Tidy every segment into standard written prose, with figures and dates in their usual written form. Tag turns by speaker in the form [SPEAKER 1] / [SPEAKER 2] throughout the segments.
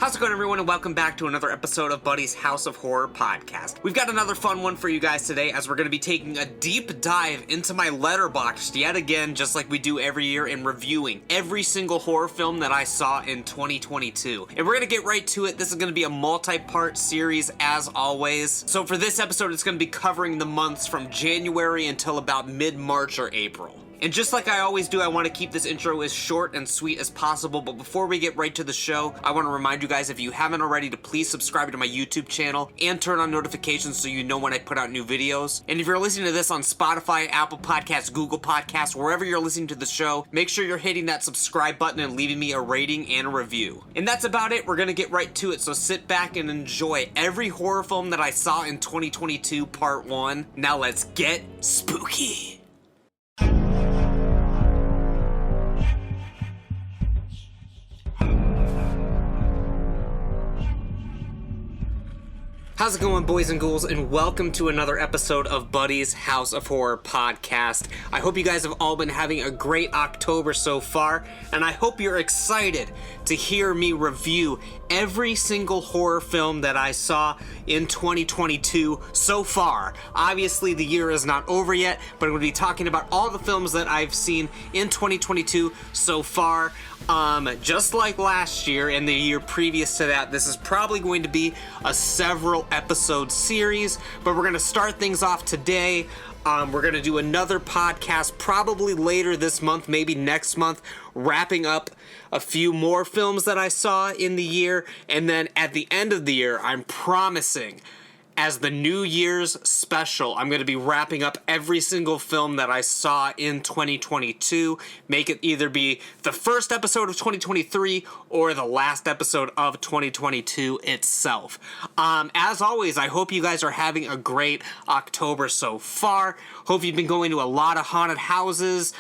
[SPEAKER 1] How's it going, everyone, and welcome back to another episode of Buddy's House of Horror podcast. We've got another fun one for you guys today, as we're going to be taking a deep dive into my Letterboxd yet again, just like we do every year, and reviewing every single horror film that I saw in 2022. And we're going to get right to it. This is going to be a multi-part series, as always. So for this episode, it's going to be covering the months from January until about mid-March or April. And just like I always do, I want to keep this intro as short and sweet as possible, but before we get right to the show, I want to remind you guys, if you haven't already, to please subscribe to my YouTube channel and turn on notifications so you know when I put out new videos. And if you're listening to this on Spotify, Apple Podcasts, Google Podcasts, wherever you're listening to the show, make sure you're hitting that subscribe button and leaving me a rating and a review. And that's about it. We're going to get right to it, so sit back and enjoy every horror film that I saw in 2022, Part 1. Now let's get spooky. How's it going, boys and ghouls, and welcome to another episode of Buddy's House of Horror podcast. I hope you guys have all been having a great October so far, and I hope you're excited to hear me review every single horror film that I saw in 2022 so far. Obviously, the year is not over yet, but I'm going to be talking about all the films that I've seen in 2022 so far. Just like last year and the year previous to that, this is probably going to be a several episode series, but we're going to start things off today. We're going to do another podcast probably later this month, maybe next month, wrapping up a few more films that I saw in the year, and then at the end of the year, I'm promising, as the New Year's special, I'm going to be wrapping up every single film that I saw in 2022. Make it either be the first episode of 2023 or the last episode of 2022 itself. As always, I hope you guys are having a great October so far. Hope you've been going to a lot of haunted houses,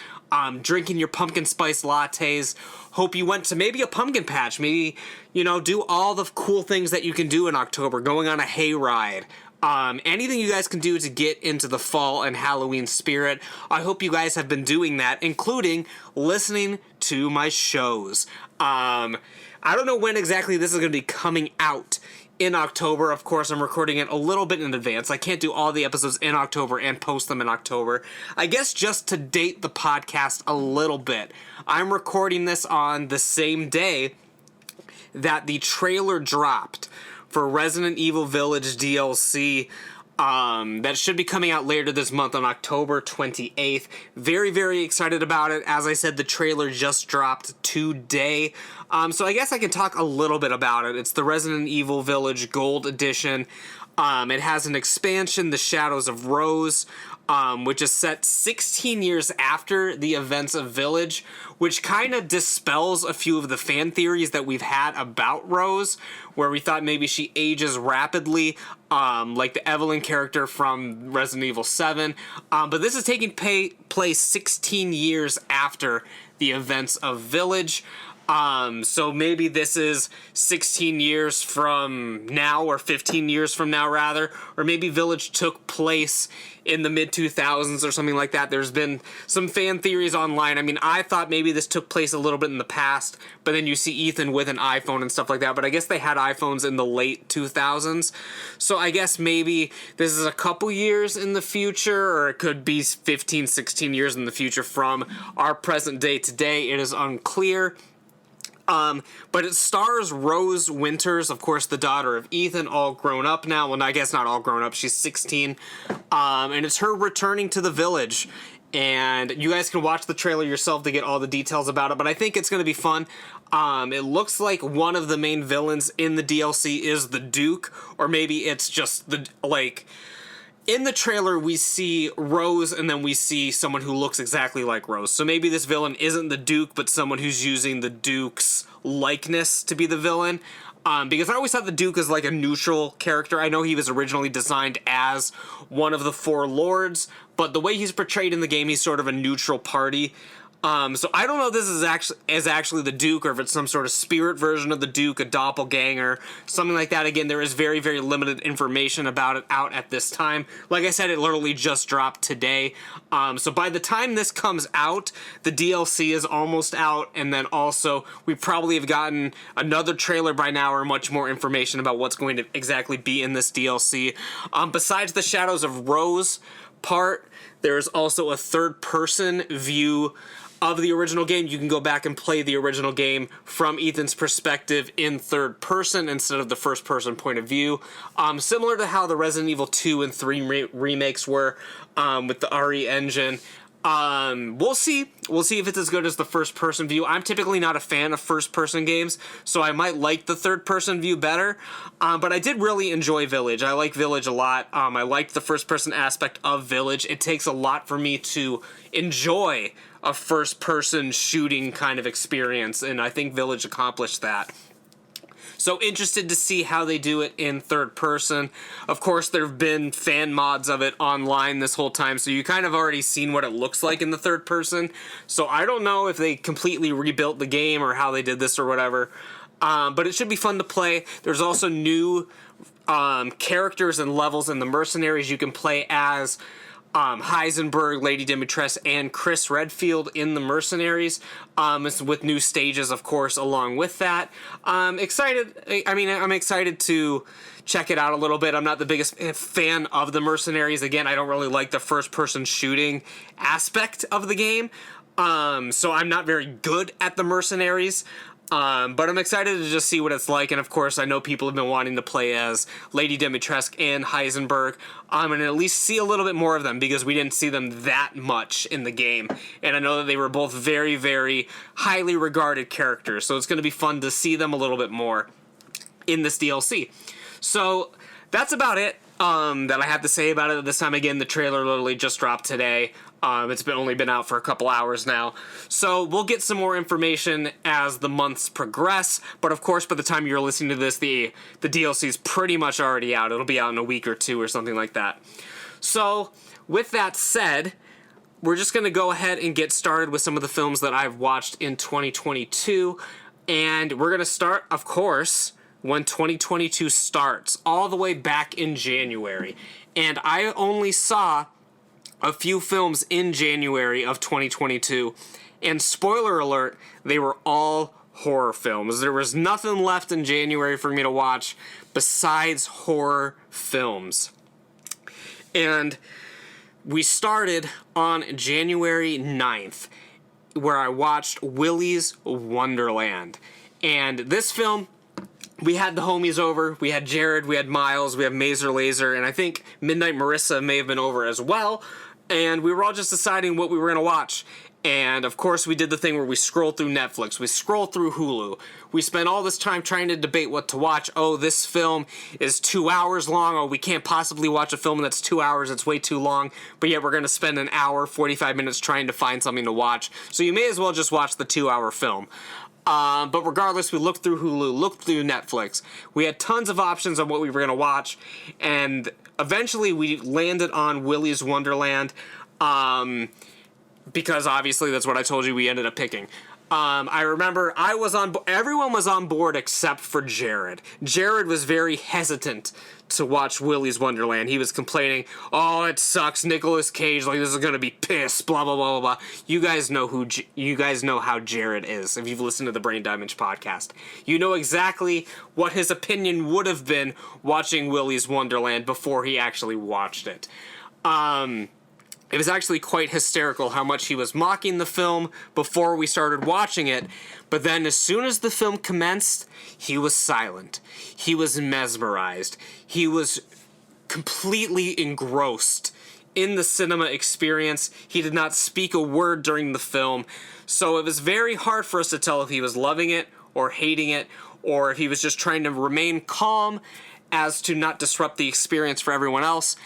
[SPEAKER 1] drinking your pumpkin spice lattes. Hope you went to maybe a pumpkin patch, maybe, do all the cool things that you can do in October, going on a hayride. Anything you guys can do to get into the fall and Halloween spirit. I hope you guys have been doing that, including listening to my shows. I don't know when exactly this is going to be coming out in October. Of course, I'm recording it a little bit in advance. I can't do all the episodes in October and post them in October. I guess just to date the podcast a little bit, I'm recording this on the same day that the trailer dropped for Resident Evil Village DLC. That should be coming out later this month on October 28th. Very, very excited about it. As I said, the trailer just dropped today. So I guess I can talk a little bit about it. It's the Resident Evil Village Gold Edition. It has an expansion, The Shadows of Rose, which is set 16 years after the events of Village, which kind of dispels a few of the fan theories that we've had about Rose, where we thought maybe she ages rapidly, like the Evelyn character from Resident Evil 7. But this is taking place 16 years after the events of Village. So maybe this is 16 years from now, or 15 years from now, rather, or maybe Village took place in the mid-2000s or something like that. There's been some fan theories online. I mean, I thought maybe this took place a little bit in the past, but then you see Ethan with an iPhone and stuff like that, but I guess they had iPhones in the late 2000s, so I guess maybe this is a couple years in the future, or it could be 15, 16 years in the future from our present day today. It is unclear. But it stars Rose Winters, of course, the daughter of Ethan, all grown up now. Well, I guess not all grown up. She's 16. And it's her returning to the village. And you guys can watch the trailer yourself to get all the details about it. But I think it's going to be fun. It looks like one of the main villains in the DLC is the Duke. Or maybe it's just in the trailer, we see Rose, and then we see someone who looks exactly like Rose. So maybe this villain isn't the Duke, but someone who's using the Duke's likeness to be the villain. Because I always thought the Duke is like a neutral character. I know he was originally designed as one of the four lords, but the way he's portrayed in the game, he's sort of a neutral party. So I don't know if this is actually the Duke, or if it's some sort of spirit version of the Duke, a doppelganger, something like that. Again, there is very, very limited information about it out at this time. Like I said, it literally just dropped today. So by the time this comes out, the DLC is almost out, and then also we probably have gotten another trailer by now, or much more information about what's going to exactly be in this DLC. Besides the Shadows of Rose part, there's also a third-person view of the original game. You can go back and play the original game from Ethan's perspective in third person instead of the first person point of view. Similar to how the Resident Evil 2 and 3 remakes were with the RE engine. We'll see. We'll see if it's as good as the first person view. I'm typically not a fan of first person games, so I might like the third person view better. But I did really enjoy Village. I like Village a lot. I liked the first person aspect of Village. It takes a lot for me to enjoy a first person shooting kind of experience, and I think Village accomplished that. So interested to see how they do it in third person. Of course, there have been fan mods of it online this whole time, so you kind of already seen what it looks like in the third person. So I don't know if they completely rebuilt the game or how they did this or whatever. But it should be fun to play. There's also new characters and levels in the Mercenaries. You can play as Heisenberg, Lady Dimitrescu, and Chris Redfield in the Mercenaries, with new stages, of course, along with that. I'm excited to check it out a little bit. I'm not the biggest fan of the Mercenaries. Again, I don't really like the first-person shooting aspect of the game, so I'm not very good at the Mercenaries. But I'm excited to just see what it's like, and of course I know people have been wanting to play as Lady Dimitrescu and Heisenberg, and at least see a little bit more of them, because we didn't see them that much in the game, and I know that they were both very, very highly regarded characters, so it's going to be fun to see them a little bit more in this DLC. So that's about it that I have to say about it at this time. Again, the trailer literally just dropped today. It's only been out for a couple hours now. So we'll get some more information as the months progress. But of course, by the time you're listening to this, the DLC is pretty much already out. It'll be out in a week or two or something like that. So with that said, we're just going to go ahead and get started with some of the films that I've watched in 2022. And we're going to start, of course, when 2022 starts, all the way back in January. And I only saw a few films in January of 2022, and spoiler alert, they were all horror films. There was nothing left in January for me to watch besides horror films. And we started on January 9th, where I watched Willy's Wonderland. And this film, we had the homies over. We had Jared, we had Miles, we had Mazer Laser, and I think Midnight Marissa may have been over as well. And we were all just deciding what we were going to watch. And of course, we did the thing where we scrolled through Netflix, we scrolled through Hulu. We spent all this time trying to debate what to watch. Oh, this film is 2 hours long. Oh, we can't possibly watch a film that's 2 hours. It's way too long. But yet we're going to spend an hour, 45 minutes trying to find something to watch. So you may as well just watch the 2 hour film. But regardless, we looked through Hulu, looked through Netflix. We had tons of options on what we were going to watch, and eventually we landed on Willy's Wonderland, because obviously that's what I told you we ended up picking. I remember everyone was on board except for Jared. Jared was very hesitant to watch Willy's Wonderland. He was complaining, "Oh, it sucks, Nicolas Cage, like this is gonna be piss, blah blah blah blah blah." You guys know how Jared is. If you've listened to the Brain Damage podcast, you know exactly what his opinion would have been watching Willy's Wonderland before he actually watched it. It was actually quite hysterical how much he was mocking the film before we started watching it, but then as soon as the film commenced, he was silent. He was mesmerized. He was completely engrossed in the cinema experience. He did not speak a word during the film, so it was very hard for us to tell if he was loving it or hating it, or if he was just trying to remain calm as to not disrupt the experience for everyone else.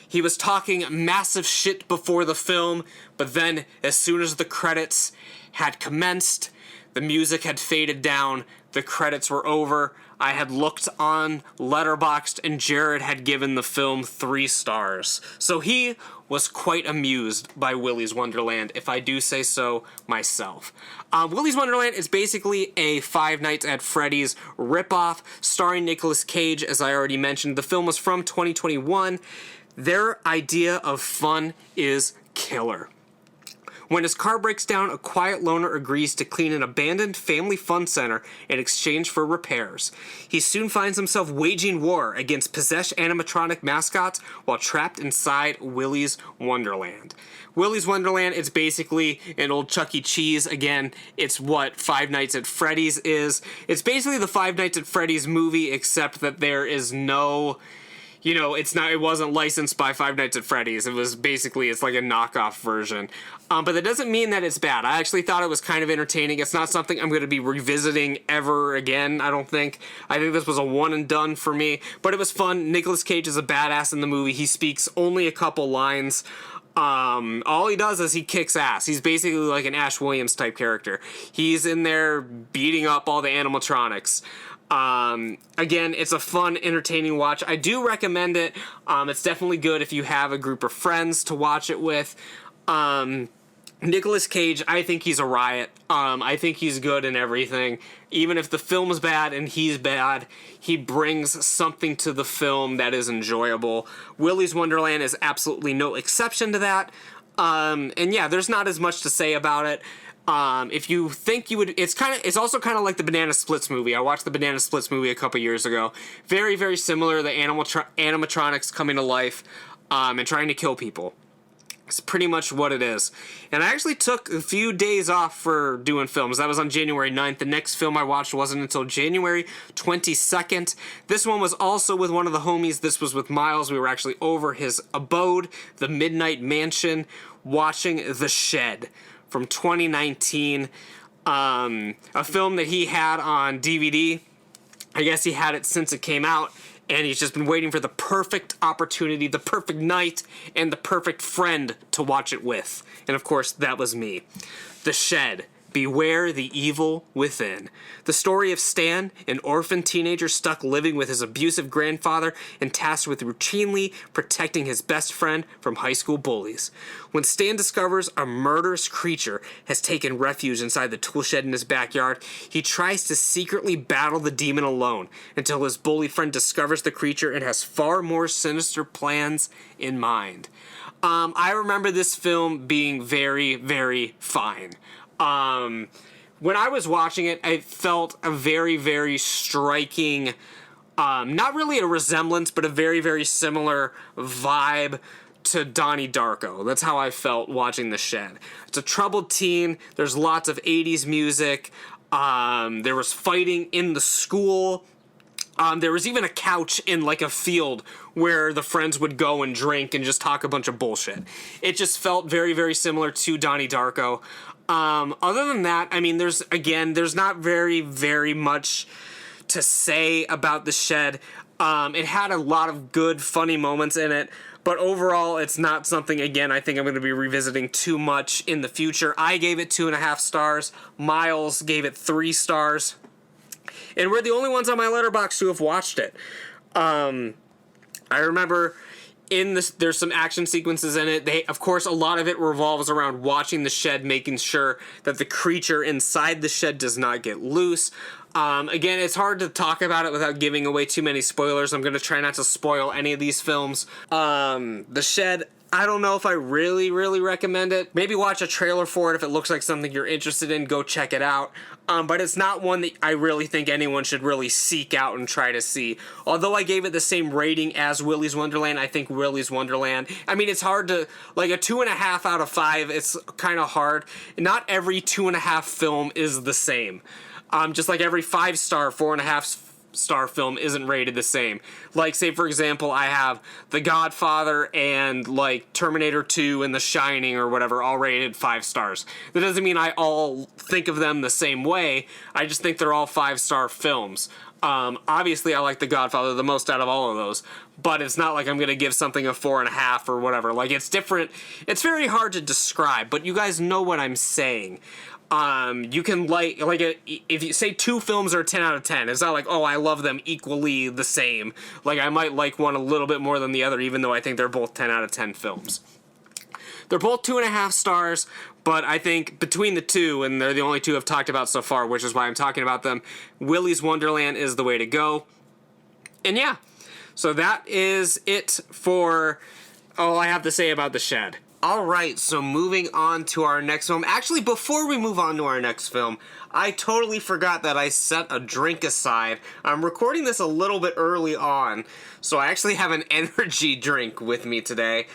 [SPEAKER 1] He was talking massive shit before the film, but then as soon as the credits had commenced, the music had faded down, the credits were over, I had looked on Letterboxd, and Jared had given the film 3 stars. So he was quite amused by Willy's Wonderland, if I do say so myself. Willy's Wonderland is basically a Five Nights at Freddy's ripoff, starring Nicolas Cage, as I already mentioned. The film was from 2021. Their idea of fun is killer. When his car breaks down, a quiet loner agrees to clean an abandoned family fun center in exchange for repairs. He soon finds himself waging war against possessed animatronic mascots while trapped inside Willy's Wonderland. Willy's Wonderland is basically an old Chuck E. Cheese. Again, it's what Five Nights at Freddy's is. It's basically the Five Nights at Freddy's movie, except that there is no... it wasn't licensed by Five Nights at Freddy's. It's like a knockoff version. But that doesn't mean that it's bad. I actually thought it was kind of entertaining. It's not something I'm going to be revisiting ever again, I don't think. I think this was a one and done for me. But it was fun. Nicolas Cage is a badass in the movie. He speaks only a couple lines. All he does is he kicks ass. He's basically like an Ash Williams type character. He's in there beating up all the animatronics. Again, it's a fun, entertaining watch. I do recommend it. It's definitely good if you have a group of friends to watch it with. Nicolas Cage, I think he's a riot. I think he's good in everything. Even if the film's bad and he's bad, he brings something to the film that is enjoyable. Willy's Wonderland is absolutely no exception to that. And yeah, there's not as much to say about it. If you think you would, it's also kind of like the Banana Splits movie. I watched the Banana Splits movie a couple years ago. Very, very similar. The animatronics coming to life, and trying to kill people. It's pretty much what it is. And I actually took a few days off for doing films. That was on January 9th. The next film I watched wasn't until January 22nd. This one was also with one of the homies. This was with Miles. We were actually over his abode, the Midnight Mansion, watching The Shed from 2019. A film that he had on DVD. I guess he had it since it came out. And he's just been waiting for the perfect opportunity, the perfect night, and the perfect friend to watch it with. And of course, that was me. The Shed. Beware the evil within. The story of Stan, an orphan teenager stuck living with his abusive grandfather and tasked with routinely protecting his best friend from high school bullies. When Stan discovers a murderous creature has taken refuge inside the tool shed in his backyard, he tries to secretly battle the demon alone until his bully friend discovers the creature and has far more sinister plans in mind. I remember this film being very, very fine. When I was watching it, I felt a very, very striking, not really a resemblance, but a very, very similar vibe to Donnie Darko. That's how I felt watching The Shed. It's a troubled teen. There's lots of 80s music. There was fighting in the school. There was even a couch in like a field where the friends would go and drink and just talk a bunch of bullshit. It just felt very, very similar to Donnie Darko. Other than that, I mean, there's not very, very much to say about The Shed. It had a lot of good, funny moments in it, but overall, it's not something, again, I think I'm going to be revisiting too much in the future. I gave it 2.5 stars. Miles gave it 3 stars. And we're the only ones on my Letterboxd who have watched it. I remember there's some action sequences in it. Of course, a lot of it revolves around watching the shed, making sure that the creature inside the shed does not get loose. Again, it's hard to talk about it without giving away too many spoilers. I'm going to try not to spoil any of these films. The Shed, I don't know if I really, really recommend it. Maybe watch a trailer for it if it looks like something you're interested in. Go check it out. But it's not one that I really think anyone should really seek out and try to see. Although I gave it the same rating as Willy's Wonderland, I think Willy's Wonderland, I mean, it's hard to, like a 2.5 out of 5, it's kind of hard. Not every 2.5 film is the same. Just like every 5-star, 4.5-star film isn't rated the same. Like, say, for example, I have The Godfather and, like, Terminator 2 and The Shining or whatever, all rated 5 stars. That doesn't mean I all think of them the same way. I just think they're all 5-star films. Obviously, I like The Godfather the most out of all of those, but it's not like I'm going to give something a 4.5 or whatever. Like, it's different. It's very hard to describe, but you guys know what I'm saying. You can if you say 2 films are 10 out of 10, it's not like, oh, I love them equally the same. Like, I might like one a little bit more than the other, even though I think they're both 10 out of 10 films. They're both 2.5 stars, but I think between the two, and they're the only two I've talked about so far, which is why I'm talking about them, Willy's Wonderland is the way to go. And yeah, so that is it for all I have to say about The Shed. Alright, so moving on to our next film. Actually, before we move on to our next film, I totally forgot that I set a drink aside. I'm recording this a little bit early on, so I actually have an energy drink with me today.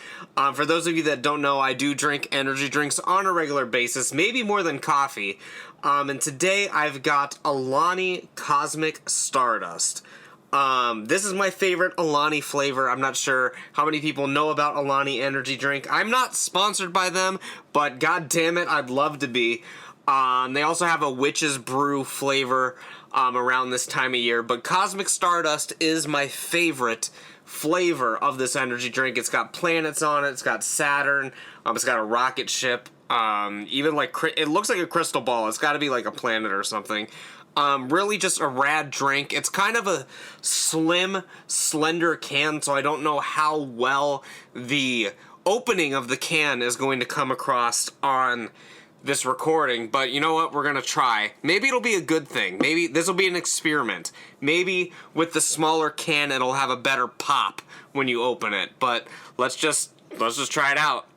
[SPEAKER 1] For those of you that don't know, I do drink energy drinks on a regular basis, maybe more than coffee. And today I've got Alani Cosmic Stardust. This is my favorite Alani flavor. I'm not sure how many people know about Alani energy drink. I'm not sponsored by them, but god damn it, I'd love to be. They also have a Witch's Brew flavor around this time of year, but Cosmic Stardust is my favorite flavor of this energy drink. It's got planets on it, it's got Saturn, it's got a rocket ship, even like, it looks like a crystal ball. It's got to be like a planet or something. Really just a rad drink. It's kind of a slim, slender can, so I don't know how well the opening of the can is going to come across on this recording, but you know what? We're gonna try. Maybe it'll be a good thing. Maybe this will be an experiment. Maybe with the smaller can it'll have a better pop when you open it, but let's just try it out.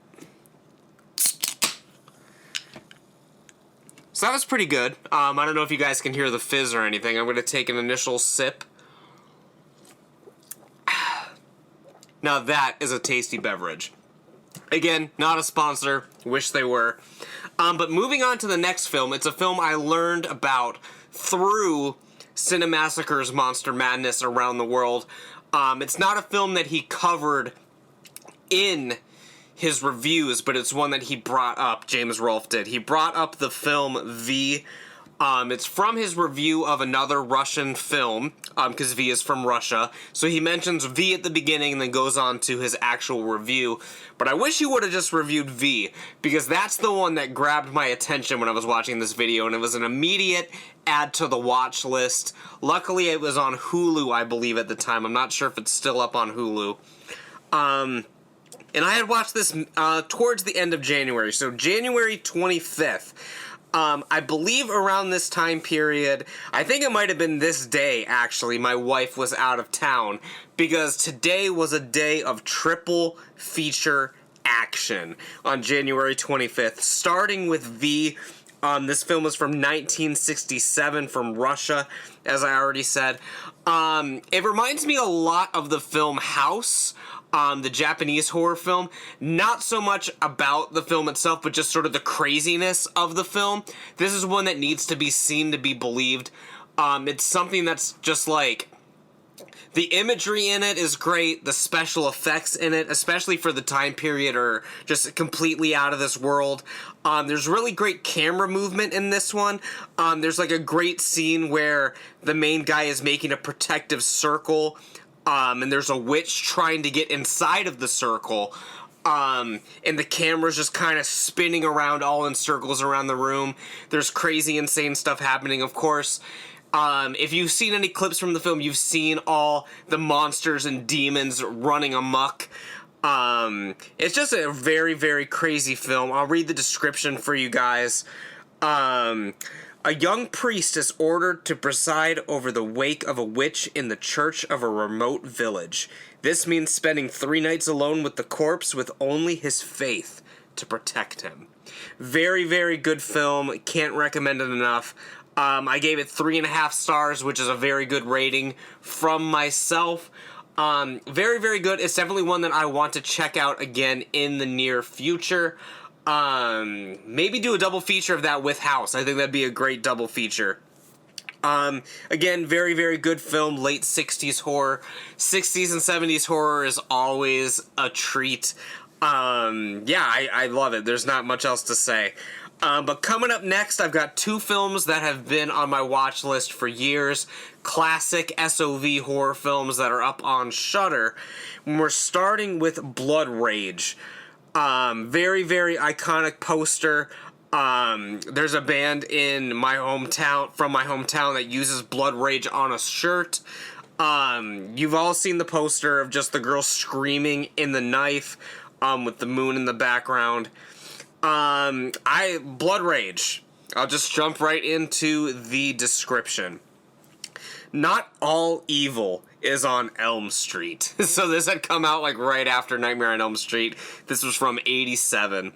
[SPEAKER 1] So that was pretty good. I don't know if you guys can hear the fizz or anything. I'm going to take an initial sip. Now that is a tasty beverage. Again, not a sponsor. Wish they were. But moving on to the next film. It's a film I learned about through Cinemassacre's Monster Madness Around the World. It's not a film that he covered in his reviews, but it's one that he brought up. James Rolfe did. He brought up the film V. It's from his review of another Russian film, because V is from Russia. So he mentions V at the beginning and then goes on to his actual review. But I wish he would have just reviewed V, because that's the one that grabbed my attention when I was watching this video, and it was an immediate add to the watch list. Luckily, it was on Hulu, I believe, at the time. I'm not sure if it's still up on Hulu. And I had watched this towards the end of January, so January 25th. I believe around this time period, I think it might have been this day, actually, my wife was out of town, because today was a day of triple feature action on January 25th, starting with V. This film is from 1967 from Russia, as I already said. It reminds me a lot of the film House, the Japanese horror film. Not so much about the film itself, but just sort of the craziness of the film. This is one that needs to be seen to be believed. It's something that's just like, the imagery in it is great, the special effects in it, especially for the time period, are just completely out of this world. There's really great camera movement in this one. There's like a great scene where the main guy is making a protective circle, and there's a witch trying to get inside of the circle, and the camera's just kind of spinning around all in circles around the room. There's crazy, insane stuff happening, of course. If you've seen any clips from the film, you've seen all the monsters and demons running amok. It's just a very, very crazy film. I'll read the description for you guys. A young priest is ordered to preside over the wake of a witch in the church of a remote village. This means spending 3 nights alone with the corpse with only his faith to protect him. Very, very good film. Can't recommend it enough. I gave it 3.5 stars, which is a very good rating from myself. Very, very good. It's definitely one that I want to check out again in the near future. Maybe do a double feature of that with House. I think that'd be a great double feature. Again, very, very good film, late 60s horror. 60s and 70s horror is always a treat. Yeah, I love it. There's not much else to say. But coming up next, I've got 2 films that have been on my watch list for years. Classic SOV horror films that are up on Shudder. We're starting with Blood Rage. Very, very iconic poster. There's a band in my hometown, from my hometown, that uses Blood Rage on a shirt. You've all seen the poster of just the girl screaming in the knife. with the moon in the background. Blood Rage. I'll just jump right into the description. Not all evil is on Elm Street. So this had come out like right after Nightmare on Elm Street. This was from '87. In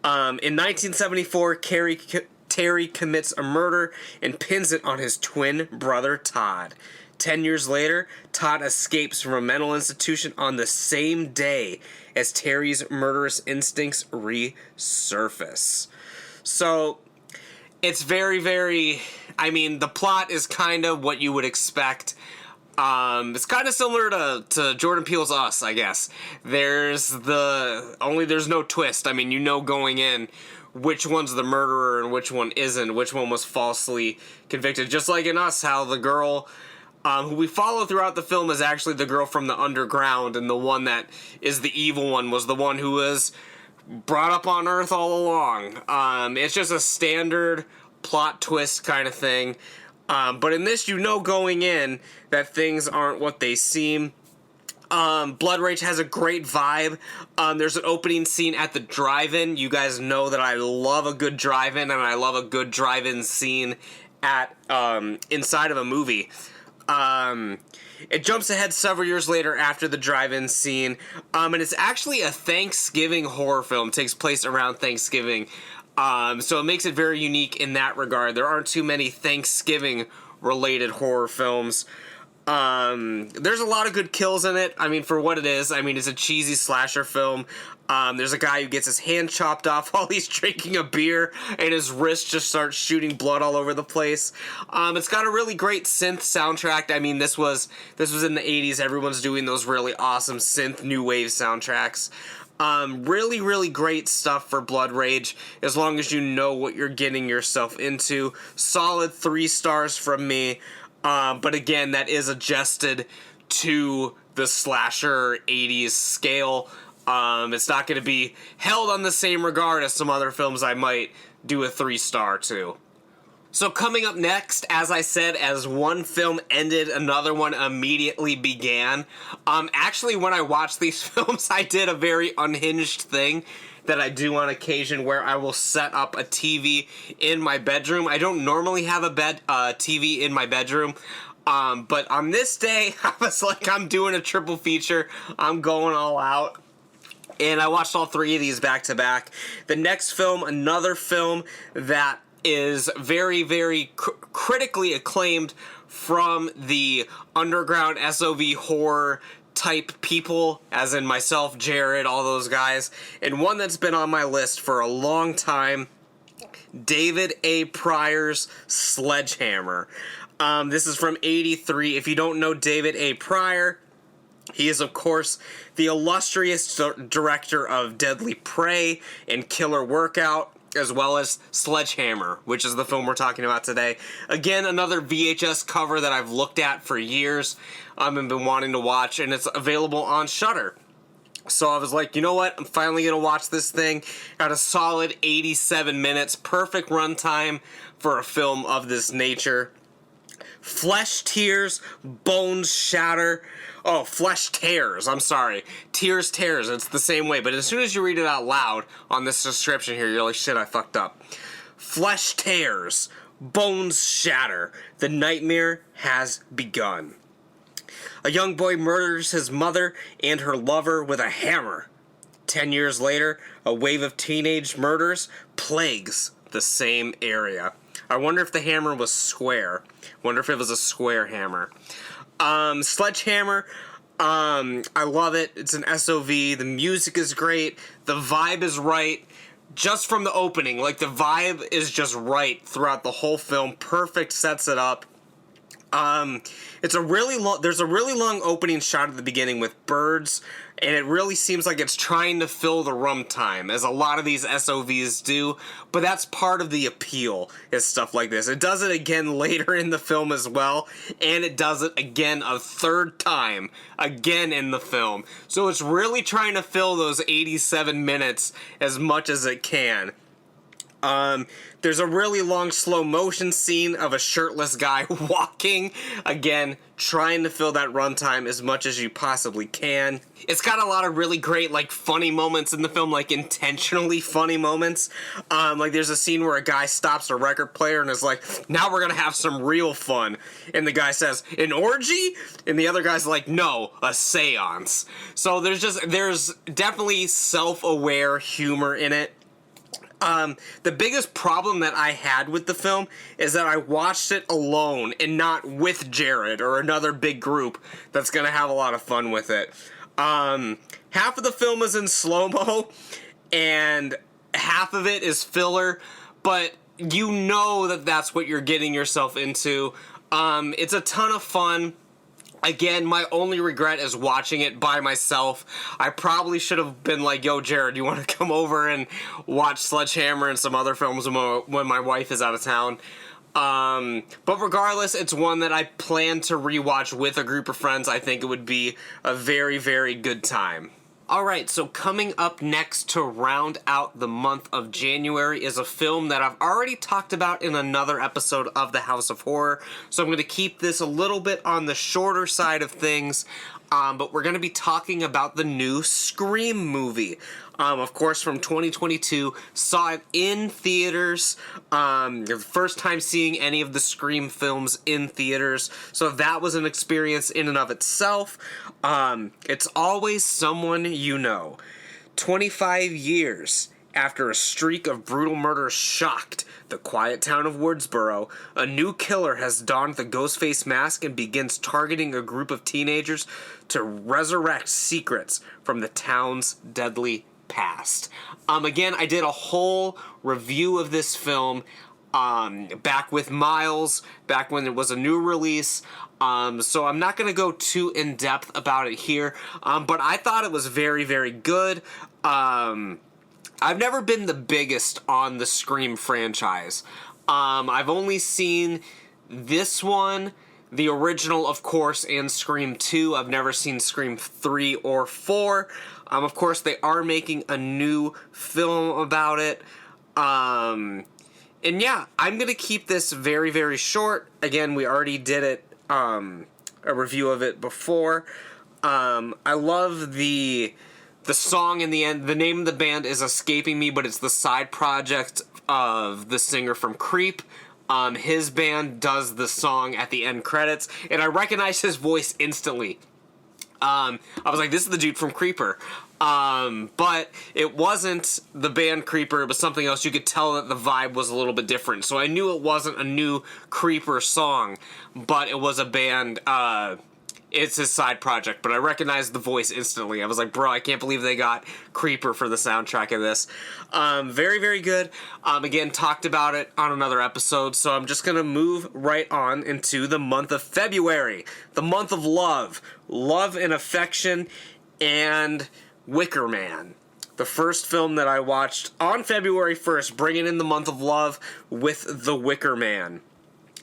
[SPEAKER 1] 1974, Terry commits a murder and pins it on his twin brother Todd. 10 years later, Todd escapes from a mental institution on the same day as Terry's murderous instincts resurface. So, it's very, very... I mean, the plot is kind of what you would expect. It's kind of similar to Jordan Peele's Us, I guess. There's no twist. I mean, you know going in which one's the murderer and which one isn't, which one was falsely convicted. Just like in Us, how the girl who we follow throughout the film is actually the girl from the underground, and the one that is the evil one was the one who was brought up on Earth all along. It's just a standard plot twist kind of thing. But in this, you know going in that things aren't what they seem. Blood Rage has a great vibe. There's an opening scene at the drive-in. You guys know that I love a good drive-in, and I love a good drive-in scene at inside of a movie. It jumps ahead several years later after the drive-in scene, and it's actually a Thanksgiving horror film. It takes place around Thanksgiving, so it makes it very unique in that regard. There aren't too many Thanksgiving-related horror films. There's a lot of good kills in it. I mean, for what it is, I mean, it's a cheesy slasher film. There's a guy who gets his hand chopped off while he's drinking a beer, and his wrist just starts shooting blood all over the place. It's got a really great synth soundtrack. I mean, this was in the 80s. Everyone's doing those really awesome synth new wave soundtracks. Really, really great stuff for Blood Rage, as long as you know what you're getting yourself into. Solid 3 stars from me. But again, that is adjusted to the slasher 80s scale. It's not going to be held on the same regard as some other films I might do a 3-star to. So coming up next, as I said, as one film ended, another one immediately began. Actually, when I watched these films, I did a very unhinged thing that I do on occasion, where I will set up a TV in my bedroom. I don't normally have a TV in my bedroom, but on this day, I was like, I'm doing a triple feature. I'm going all out. And I watched all 3 of these back to back. The next film, another film that is very, very critically acclaimed from the underground SOV horror type people, as in myself, Jared, all those guys, and one that's been on my list for a long time, David A. Pryor's Sledgehammer. This is from '83. If you don't know David A. Pryor, he is, of course, the illustrious director of Deadly Prey and Killer Workout, as well as Sledgehammer, which is the film we're talking about today. Again, another VHS cover that I've looked at for years and been wanting to watch, and it's available on Shudder. So I was like, you know what? I'm finally going to watch this thing. Got a solid 87 minutes. Perfect runtime for a film of this nature. Flesh tears, bones shatter. Oh, flesh tears. I'm sorry. Tears tears. It's the same way. But as soon as you read it out loud on this description here, you're like, shit, I fucked up. Flesh tears, bones shatter. The nightmare has begun. A young boy murders his mother and her lover with a hammer. 10 years later, a wave of teenage murders plagues the same area. I wonder if the hammer was square. Wonder if it was a square hammer. Sledgehammer, I love it. It's an SOV. The music is great. The vibe is right. Just from the opening, like the vibe is just right throughout the whole film. Perfect, sets it up. It's a really long, there's a really long opening shot at the beginning with birds, and it really seems like it's trying to fill the runtime, as a lot of these SOVs do, but that's part of the appeal, is stuff like this. It does it again later in the film as well, and it does it again a third time, again in the film. So it's really trying to fill those 87 minutes as much as it can. There's a really long slow motion scene of a shirtless guy walking, again, trying to fill that runtime as much as you possibly can. It's got a lot of really great, like, funny moments in the film, like, intentionally funny moments. Like, there's a scene where a guy stops a record player and is like, now we're gonna have some real fun. And the guy says, an orgy? And the other guy's like, no, a seance. So there's definitely self-aware humor in it. The biggest problem that I had with the film is that I watched it alone and not with Jared or another big group that's gonna have a lot of fun with it. Half of the film is in slow-mo and half of it is filler, but you know that that's what you're getting yourself into. It's a ton of fun. Again, my only regret is watching it by myself. I probably should have been like, yo, Jared, you want to come over and watch Sledgehammer and some other films when my wife is out of town? But regardless, it's one that I plan to rewatch with a group of friends. I think it would be a very, very good time. Alright, so coming up next to round out the month of January is a film that I've already talked about in another episode of The House of Horror, so I'm going to keep this a little bit on the shorter side of things, but we're going to be talking about the new Scream movie. Of course, from 2022, saw it in theaters, the first time seeing any of the Scream films in theaters, so that was an experience in and of itself. It's always someone you know. 25 years after a streak of brutal murders shocked the quiet town of Woodsboro, a new killer has donned the Ghostface mask and begins targeting a group of teenagers to resurrect secrets from the town's deadly past. Again, I did a whole review of this film back with Miles, back when it was a new release, so I'm not going to go too in-depth about it here, but I thought it was very, very good. I've never been the biggest on the Scream franchise. I've only seen this one, the original, of course, and Scream 2. I've never seen Scream 3 or 4. Of course, they are making a new film about it. And yeah, I'm going to keep this very, very short. Again, we already did it, a review of it before. I love the song in the end. The name of the band is escaping me, but it's the side project of the singer from Creep. His band does the song at the end credits, and I recognized his voice instantly. I was like, this is the dude from Creeper. But it wasn't the band Creeper, it was something else. You could tell that the vibe was a little bit different. So I knew it wasn't a new Creeper song, but it was a band, it's his side project, but I recognized the voice instantly. I was like, bro, I can't believe they got Creeper for the soundtrack of this. Very, very good. Again, talked about it on another episode, so I'm just gonna move right on into the month of February. The month of love. Love and affection, and Wicker Man. The first film that I watched on February 1st, bringing in the month of love with The Wicker Man.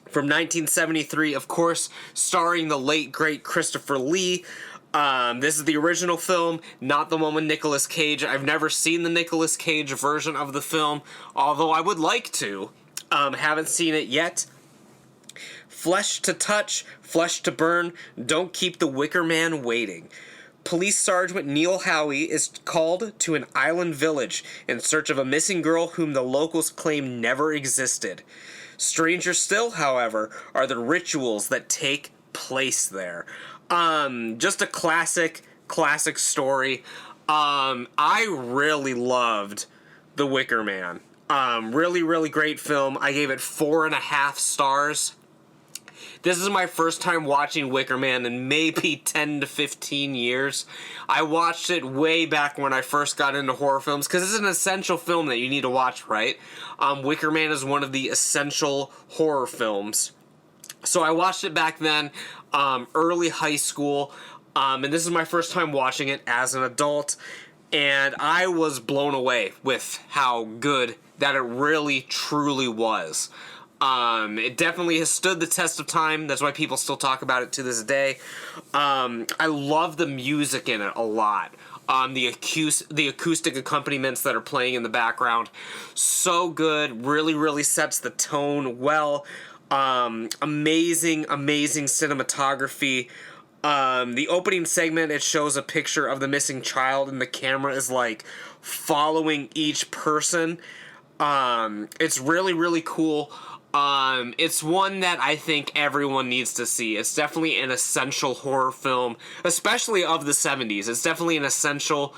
[SPEAKER 1] From 1973, of course, starring the late, great Christopher Lee. This is the original film, not the one with Nicolas Cage. I've never seen the Nicolas Cage version of the film, although I would like to. Haven't seen it yet. Flesh to touch, flesh to burn, don't keep the Wicker Man waiting. Police Sergeant Neil Howie is called to an island village in search of a missing girl whom the locals claim never existed. Stranger still, however, are the rituals that take place there. Just a classic story. I really loved The Wicker Man. Really, really great film. I gave it 4.5 stars. This is my first time watching Wicker Man in maybe 10 to 15 years. I watched it way back when I first got into horror films, because it's an essential film that you need to watch, right? Wicker Man is one of the essential horror films. So I watched it back then, early high school, and this is my first time watching it as an adult, and I was blown away with how good that it really, truly was. It definitely has stood the test of time. That's why people still talk about it to this day. I love the music in it a lot. The acoustic accompaniments that are playing in the background, so good. Really, really sets the tone well. Amazing cinematography. The opening segment, it shows a picture of the missing child, and the camera is like following each person. It's really, really cool. It's one that I think everyone needs to see. It's definitely an essential horror film, especially of the 70s. It's definitely an essential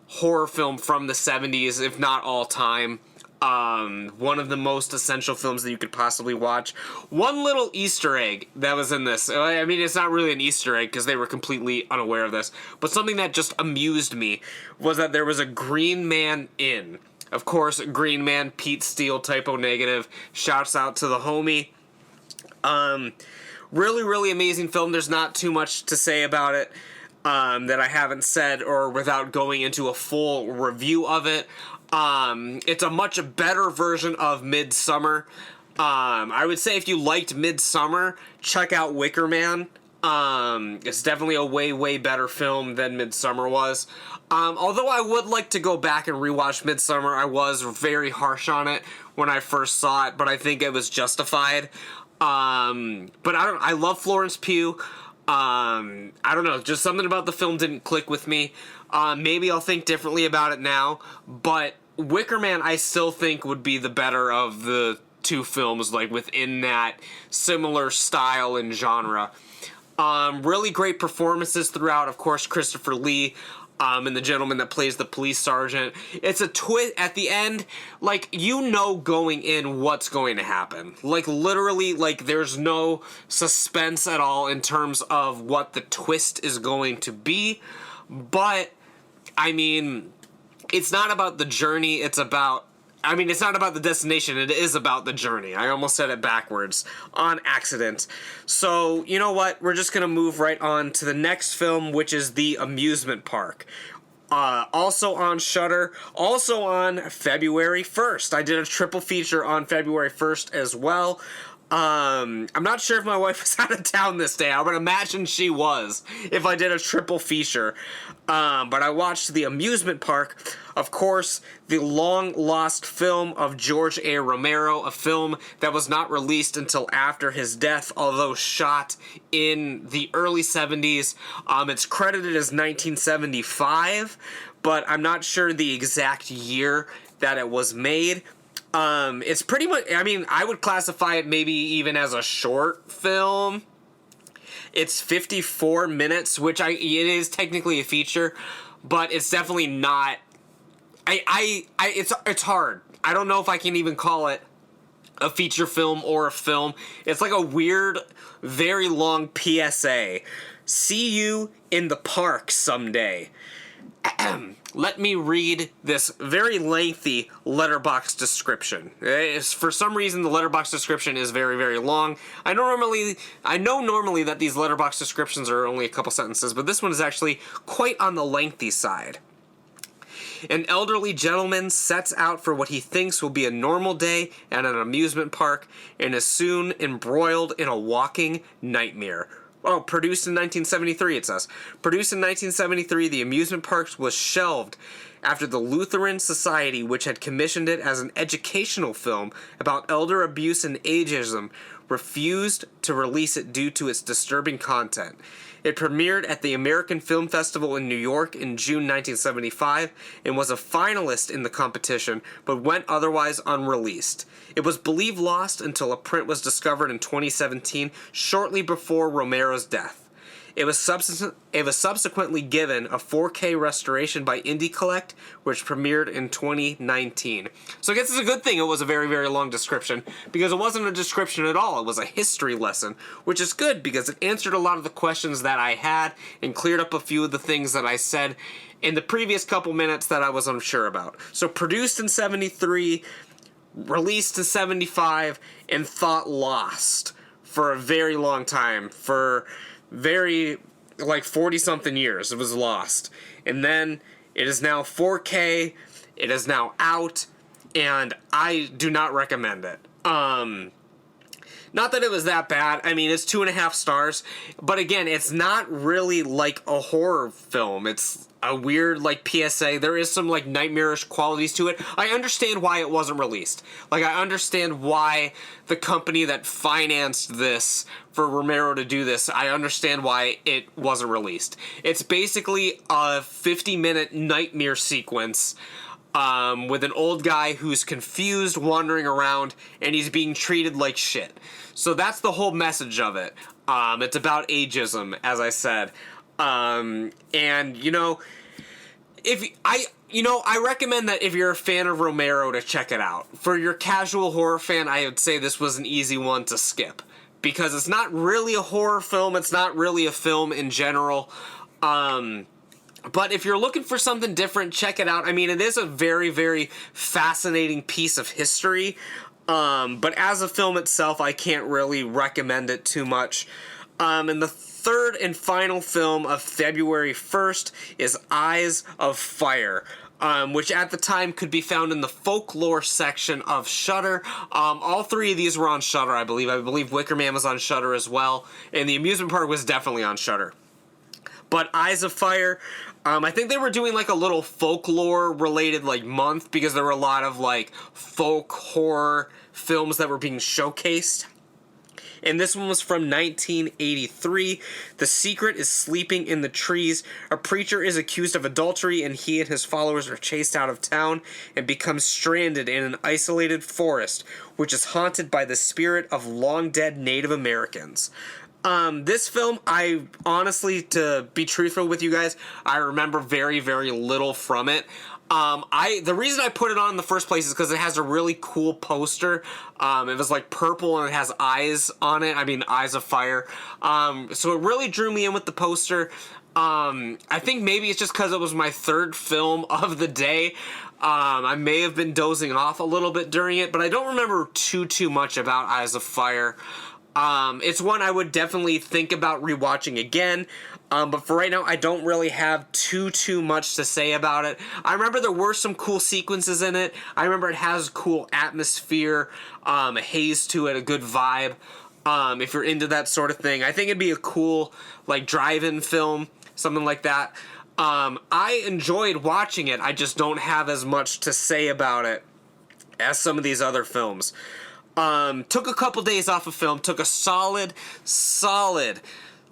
[SPEAKER 1] horror film from the 70s, if not all time. One of the most essential films that you could possibly watch. One little Easter egg that was in this. I mean, it's not really an Easter egg because they were completely unaware of this, but something that just amused me was that there was a Green Man in. Of course, Green Man, Pete Steele, typo negative. Shouts out to the homie. Really, really amazing film. There's not too much to say about it that I haven't said or without going into a full review of it. It's a much better version of Midsommar. I would say if you liked Midsommar, check out Wicker Man. It's definitely a way, way better film than Midsommar was. Although I would like to go back and rewatch Midsommar. I was very harsh on it when I first saw it, but I think it was justified. But I love Florence Pugh. I don't know, just something about the film didn't click with me. Maybe I'll think differently about it now, but Wicker Man I still think would be the better of the two films, like within that similar style and genre. Really great performances throughout. Of course, Christopher Lee, and the gentleman that plays the police sergeant. It's a twist at the end, like, you know going in what's going to happen. Like, literally, like, there's no suspense at all in terms of what the twist is going to be. But, I mean, it's not about the journey, it's about... I mean, it's not about the destination, it is about the journey. I almost said it backwards on accident. So, you know what? We're just going to move right on to the next film, which is The Amusement Park. Also on Shudder, also on February 1st. I did a triple feature on February 1st as well. I'm not sure if my wife was out of town this day. I would imagine she was if I did a triple feature. But I watched The Amusement Park. Of course, the long-lost film of George A. Romero, a film that was not released until after his death, although shot in the early 70s. It's credited as 1975, but I'm not sure the exact year that it was made. It's pretty much, I mean, I would classify it maybe even as a short film. It's 54 minutes, which it is technically a feature, but it's definitely not. It's hard. I don't know if I can even call it a feature film or a film. It's like a weird, very long PSA. See you in the park someday. Let me read this very lengthy Letterboxd description. For some reason, the Letterboxd description is very, very long. I know normally that these Letterboxd descriptions are only a couple sentences, but this one is actually quite on the lengthy side. An elderly gentleman sets out for what he thinks will be a normal day at an amusement park and is soon embroiled in a walking nightmare. Oh, produced in 1973, it says. Produced in 1973, The Amusement Park was shelved after the Lutheran Society, which had commissioned it as an educational film about elder abuse and ageism, refused to release it due to its disturbing content. It premiered at the American Film Festival in New York in June 1975 and was a finalist in the competition, but went otherwise unreleased. It was believed lost until a print was discovered in 2017, shortly before Romero's death. It was subsequently given a 4K restoration by Indie Collect, which premiered in 2019. So I guess it's a good thing it was a very, very long description, because it wasn't a description at all. It was a history lesson, which is good because it answered a lot of the questions that I had and cleared up a few of the things that I said in the previous couple minutes that I was unsure about. So produced in 73, released in 75, and thought lost for a very long time. For very, like 40-something years, it was lost. And then it is now 4K, it is now out, and I do not recommend it. Now, Not that it was that bad. I mean, it's 2.5 stars. But again, it's not really like a horror film. It's a weird, like, PSA. There is some, like, nightmarish qualities to it. I understand why it wasn't released. Like, I understand why the company that financed this for Romero to do this, I understand why it wasn't released. It's basically a 50-minute nightmare sequence with an old guy who's confused, wandering around, and he's being treated like shit. So that's the whole message of it. It's about ageism, as I said. And, you know, I recommend that if you're a fan of Romero to check it out. For your casual horror fan, I would say this was an easy one to skip. Because it's not really a horror film, it's not really a film in general. But if you're looking for something different, check it out. I mean, it is a very, very fascinating piece of history. But as a film itself, I can't really recommend it too much. And the third and final film of February 1st is Eyes of Fire, which at the time could be found in the folklore section of Shudder. All three of these were on Shudder, I believe. I believe Wicker Man was on Shudder as well, and the Amusement Park was definitely on Shudder. But Eyes of Fire, I think they were doing like a little folklore related like month because there were a lot of like folk horror films that were being showcased. And this one was from 1983. The secret is sleeping in the trees. A preacher is accused of adultery, and he and his followers are chased out of town and become stranded in an isolated forest, which is haunted by the spirit of long-dead Native Americans. This film, I honestly, to be truthful with you guys, I remember very, very little from it. The reason I put it on in the first place is because it has a really cool poster. It was like purple and it has eyes on it. I mean, Eyes of Fire. So it really drew me in with the poster. I think maybe it's just because it was my third film of the day. I may have been dozing off a little bit during it, but I don't remember too much about Eyes of Fire. It's one I would definitely think about rewatching again. But for right now, I don't really have too much to say about it. I remember there were some cool sequences in it. I remember it has cool atmosphere, a haze to it, a good vibe. If you're into that sort of thing, I think it'd be a cool, like, drive-in film, something like that. I enjoyed watching it. I just don't have as much to say about it as some of these other films. Took a couple days off of film, took a solid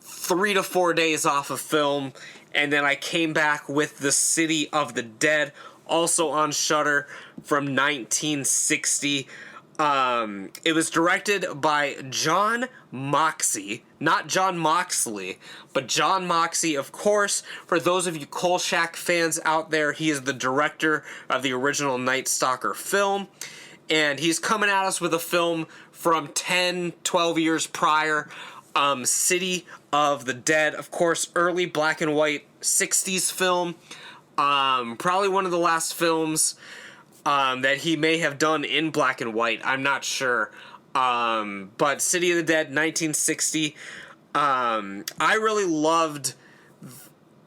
[SPEAKER 1] 3 to 4 days off of film, and then I came back with The City of the Dead, also on Shudder, from 1960. It was directed by John Moxey, not John Moxley, but John Moxey, of course. For those of you Kolchak fans out there, he is the director of the original Night Stalker film. And he's coming at us with a film from 10, 12 years prior, City of the Dead, of course, early black and white 60s film, probably one of the last films that he may have done in black and white, I'm not sure, but City of the Dead, 1960, I really loved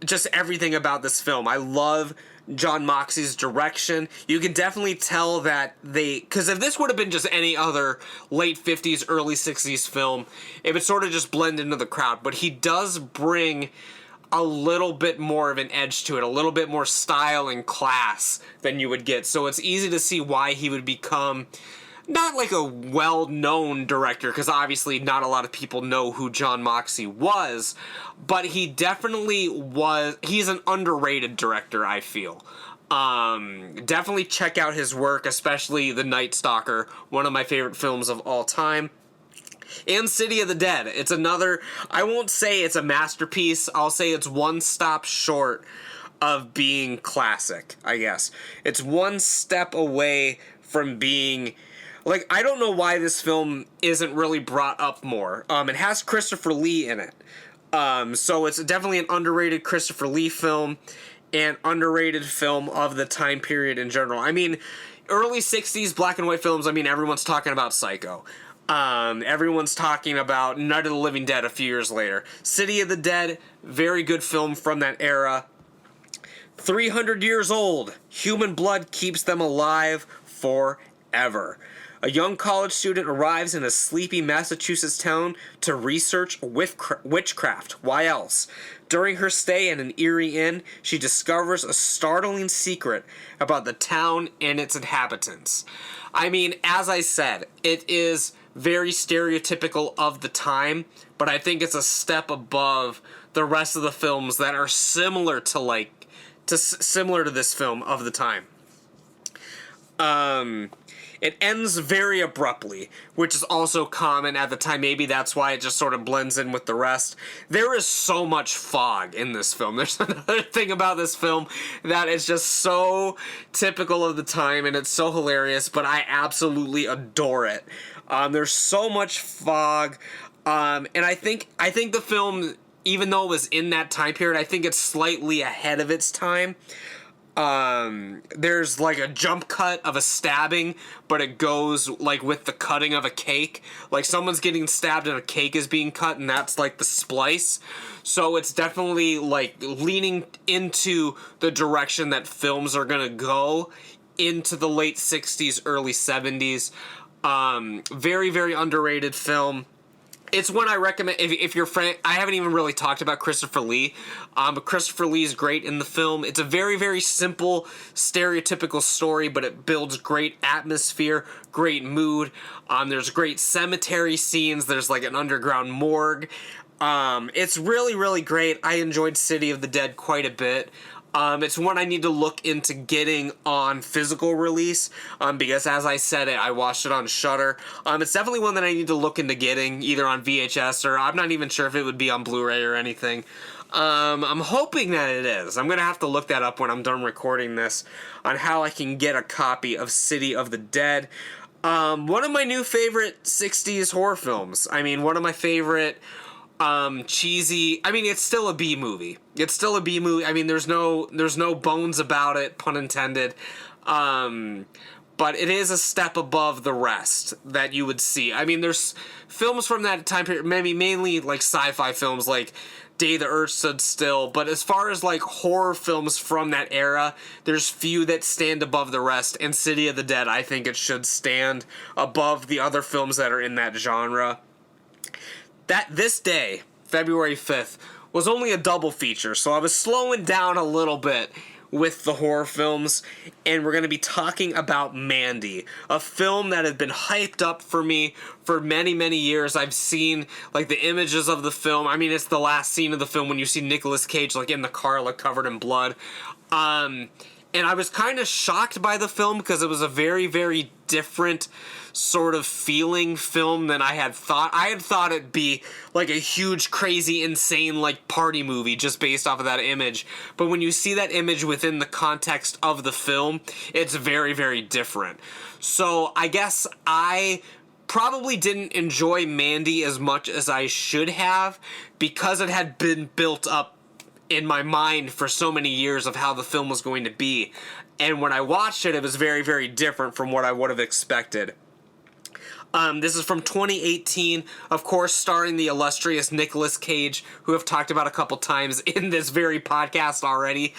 [SPEAKER 1] just everything about this film. I love John Moxey's direction. You can definitely tell that because if this would have been just any other late 50s, early 60s film, it would sort of just blend into the crowd. But he does bring a little bit more of an edge to it, a little bit more style and class than you would get. So it's easy to see why he would become not like a well-known director, because obviously not a lot of people know who John Moxey was, but he definitely was. He's an underrated director, I feel. Definitely check out his work, especially The Night Stalker, one of my favorite films of all time. And City of the Dead. It's another, I won't say it's a masterpiece, I'll say it's one stop short of being classic, I guess. It's one step away from being, like, I don't know why this film isn't really brought up more. It has Christopher Lee in it. So it's definitely an underrated Christopher Lee film and underrated film of the time period in general. I mean, early 60s black and white films, I mean, everyone's talking about Psycho. Everyone's talking about Night of the Living Dead a few years later. City of the Dead, very good film from that era. 300 years old. Human blood keeps them alive forever. A young college student arrives in a sleepy Massachusetts town to research witchcraft. Why else? During her stay at an eerie inn, she discovers a startling secret about the town and its inhabitants. I mean, as I said, it is very stereotypical of the time, but I think it's a step above the rest of the films that are similar to similar to this film of the time. It ends very abruptly, which is also common at the time. Maybe that's why it just sort of blends in with the rest. There is so much fog in this film. There's another thing about this film that is just so typical of the time, and it's so hilarious, but I absolutely adore it. There's so much fog, and I think the film, even though it was in that time period, I think it's slightly ahead of its time. There's like a jump cut of a stabbing, but it goes like with the cutting of a cake. Like someone's getting stabbed and a cake is being cut, and that's like the splice. So it's definitely like leaning into the direction that films are gonna go into the late 60s, early 70s. Very, very underrated film. It's one I recommend if you're I haven't even really talked about Christopher Lee, but Christopher Lee is great in the film. It's a very, very simple, stereotypical story, but it builds great atmosphere, great mood. There's great cemetery scenes. There's like an underground morgue. It's really, really great. I enjoyed City of the Dead quite a bit. It's one I need to look into getting on physical release, because as I said I watched it on Shudder. It's definitely one that I need to look into getting, either on VHS or I'm not even sure if it would be on Blu-ray or anything. I'm hoping that it is. I'm going to have to look that up when I'm done recording this, on how I can get a copy of City of the Dead. One of my new favorite 60s horror films. I mean, one of my favorite cheesy. I mean, it's still a B movie. I mean, there's no bones about it, pun intended. But it is a step above the rest that you would see. I mean, there's films from that time period, maybe mainly like sci-fi films like Day the Earth Stood Still, but as far as like horror films from that era, there's few that stand above the rest, and City of the Dead, I think it should stand above the other films that are in that genre. This day, February 5th, was only a double feature, so I was slowing down a little bit with the horror films, and we're going to be talking about Mandy, a film that has been hyped up for me for many, many years. I've seen, like, the images of the film. I mean, it's the last scene of the film when you see Nicolas Cage, like, in the car, like, covered in blood. And I was kind of shocked by the film because it was a very, very different sort of feeling film than I had thought. I had thought it'd be like a huge, crazy, insane, like, party movie just based off of that image. But when you see that image within the context of the film, it's very, very different. So I guess I probably didn't enjoy Mandy as much as I should have because it had been built up in my mind for so many years of how the film was going to be. And when I watched it, it was very, very different from what I would have expected. This is from 2018, of course, starring the illustrious Nicolas Cage, who I've talked about a couple times in this very podcast already.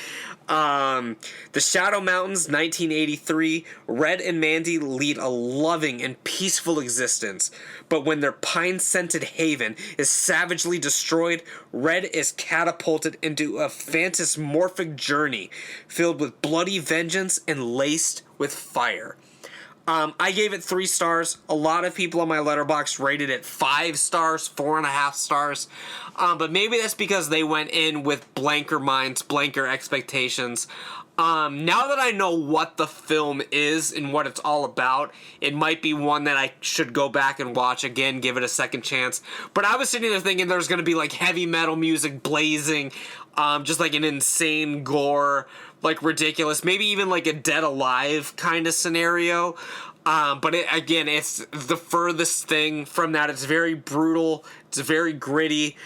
[SPEAKER 1] The Shadow Mountains, 1983. Red and Mandy lead a loving and peaceful existence, but when their pine-scented haven is savagely destroyed, Red is catapulted into a phantasmorphic journey filled with bloody vengeance and laced with fire. I gave it 3 stars. A lot of people on my Letterboxd rated it 5 stars, 4.5 stars. But maybe that's because they went in with blanker minds, blanker expectations. Now that I know what the film is and what it's all about, it might be one that I should go back and watch again, give it a second chance. But I was sitting there thinking there's going to be like heavy metal music blazing, just like an insane gore, like ridiculous, maybe even like a Dead Alive kind of scenario. But it's the furthest thing from that. It's very brutal. It's very gritty.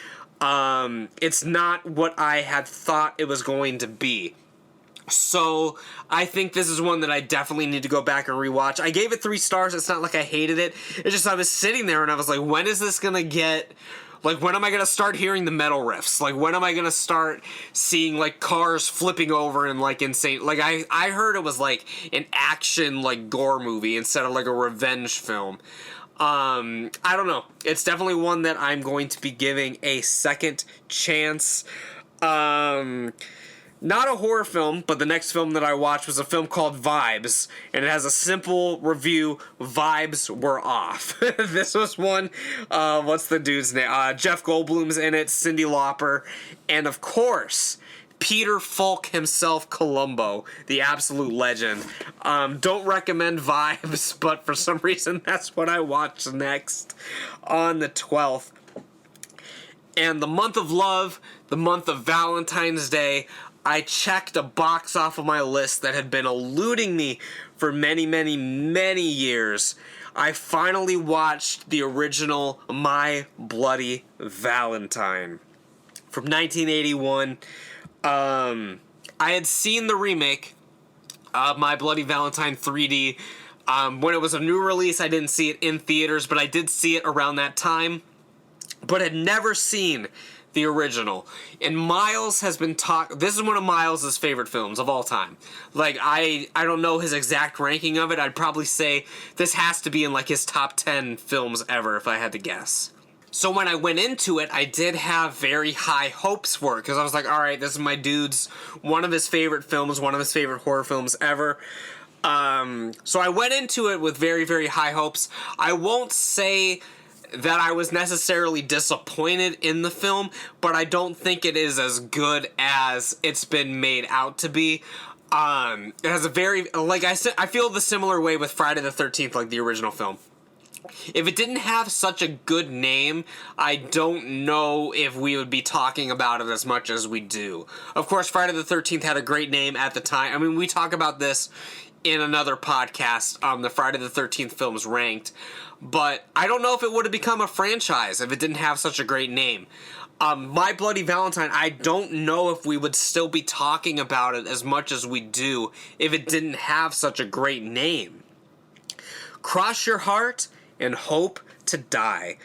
[SPEAKER 1] It's not what I had thought it was going to be. So I think this is one that I definitely need to go back and rewatch. I gave it 3 stars. It's not like I hated it. It's just I was sitting there and I was like, when is this going to get Like, when am I gonna start hearing the metal riffs? Like, when am I gonna start seeing, like, cars flipping over and, like, insane... Like, I heard it was, like, an action, like, gore movie instead of, like, a revenge film. I don't know. It's definitely one that I'm going to be giving a second chance. Not a horror film, but the next film that I watched was a film called Vibes, and it has a simple review: vibes were off. This was one, what's the dude's name? Jeff Goldblum's in it, Cyndi Lauper, and of course, Peter Falk himself, Columbo, the absolute legend. Don't recommend Vibes, but for some reason that's what I watched next on the 12th. And the month of love, the month of Valentine's Day, I checked a box off of my list that had been eluding me for many, many, many years. I finally watched the original My Bloody Valentine from 1981. I had seen the remake of My Bloody Valentine 3D. When it was a new release, I didn't see it in theaters, but I did see it around that time, but had never seen the original. And Miles has been this is one of Miles' favorite films of all time. Like, I don't know his exact ranking of it. I'd probably say this has to be in, like, his top 10 films ever, if I had to guess. So when I went into it, I did have very high hopes for it, because I was like, alright, this is my dude's, one of his favorite films, one of his favorite horror films ever. So I went into it with very, very high hopes. I won't say that I was necessarily disappointed in the film, but I don't think it is as good as it's been made out to be. It has a very, like I said, I feel the similar way with Friday the 13th, like the original film. If it didn't have such a good name, I don't know if we would be talking about it as much as we do. Of course, Friday the 13th had a great name at the time. I mean, we talk about this in another podcast, the Friday the 13th films ranked, but I don't know if it would have become a franchise if it didn't have such a great name. My Bloody Valentine, I don't know if we would still be talking about it as much as we do if it didn't have such a great name. Cross your heart and hope to die.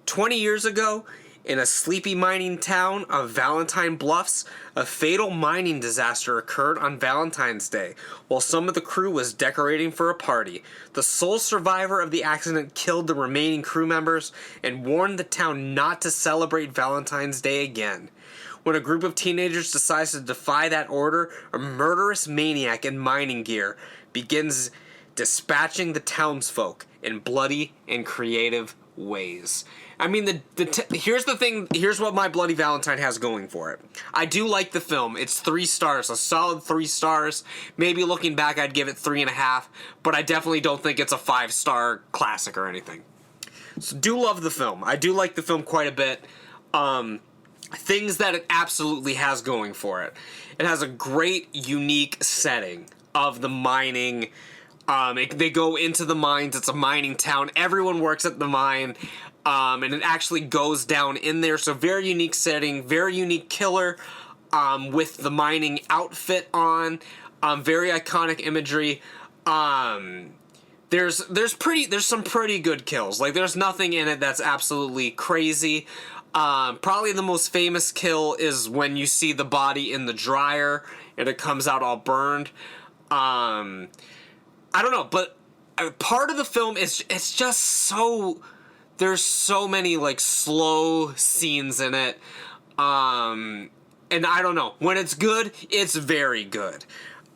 [SPEAKER 1] 20 years ago, in a sleepy mining town of Valentine Bluffs, a fatal mining disaster occurred on Valentine's Day while some of the crew was decorating for a party. The sole survivor of the accident killed the remaining crew members and warned the town not to celebrate Valentine's Day again. When a group of teenagers decides to defy that order, a murderous maniac in mining gear begins dispatching the townsfolk in bloody and creative ways. I mean, here's the thing, here's what My Bloody Valentine has going for it. I do like the film. It's 3 stars, a solid 3 stars. Maybe looking back, I'd give it 3.5, but I definitely don't think it's a 5-star classic or anything. So do love the film. I do like the film quite a bit. Things that it absolutely has going for it. It has a great, unique setting of the mining. They go into the mines. It's a mining town. Everyone works at the mine. And it actually goes down in there. So very unique setting, very unique killer, with the mining outfit on, very iconic imagery. There's some pretty good kills. Like, there's nothing in it that's absolutely crazy. Probably the most famous kill is when you see the body in the dryer and it comes out all burned. I don't know, but part of the film is, it's just so, there's so many, like, slow scenes in it, and I don't know, when it's good, it's very good,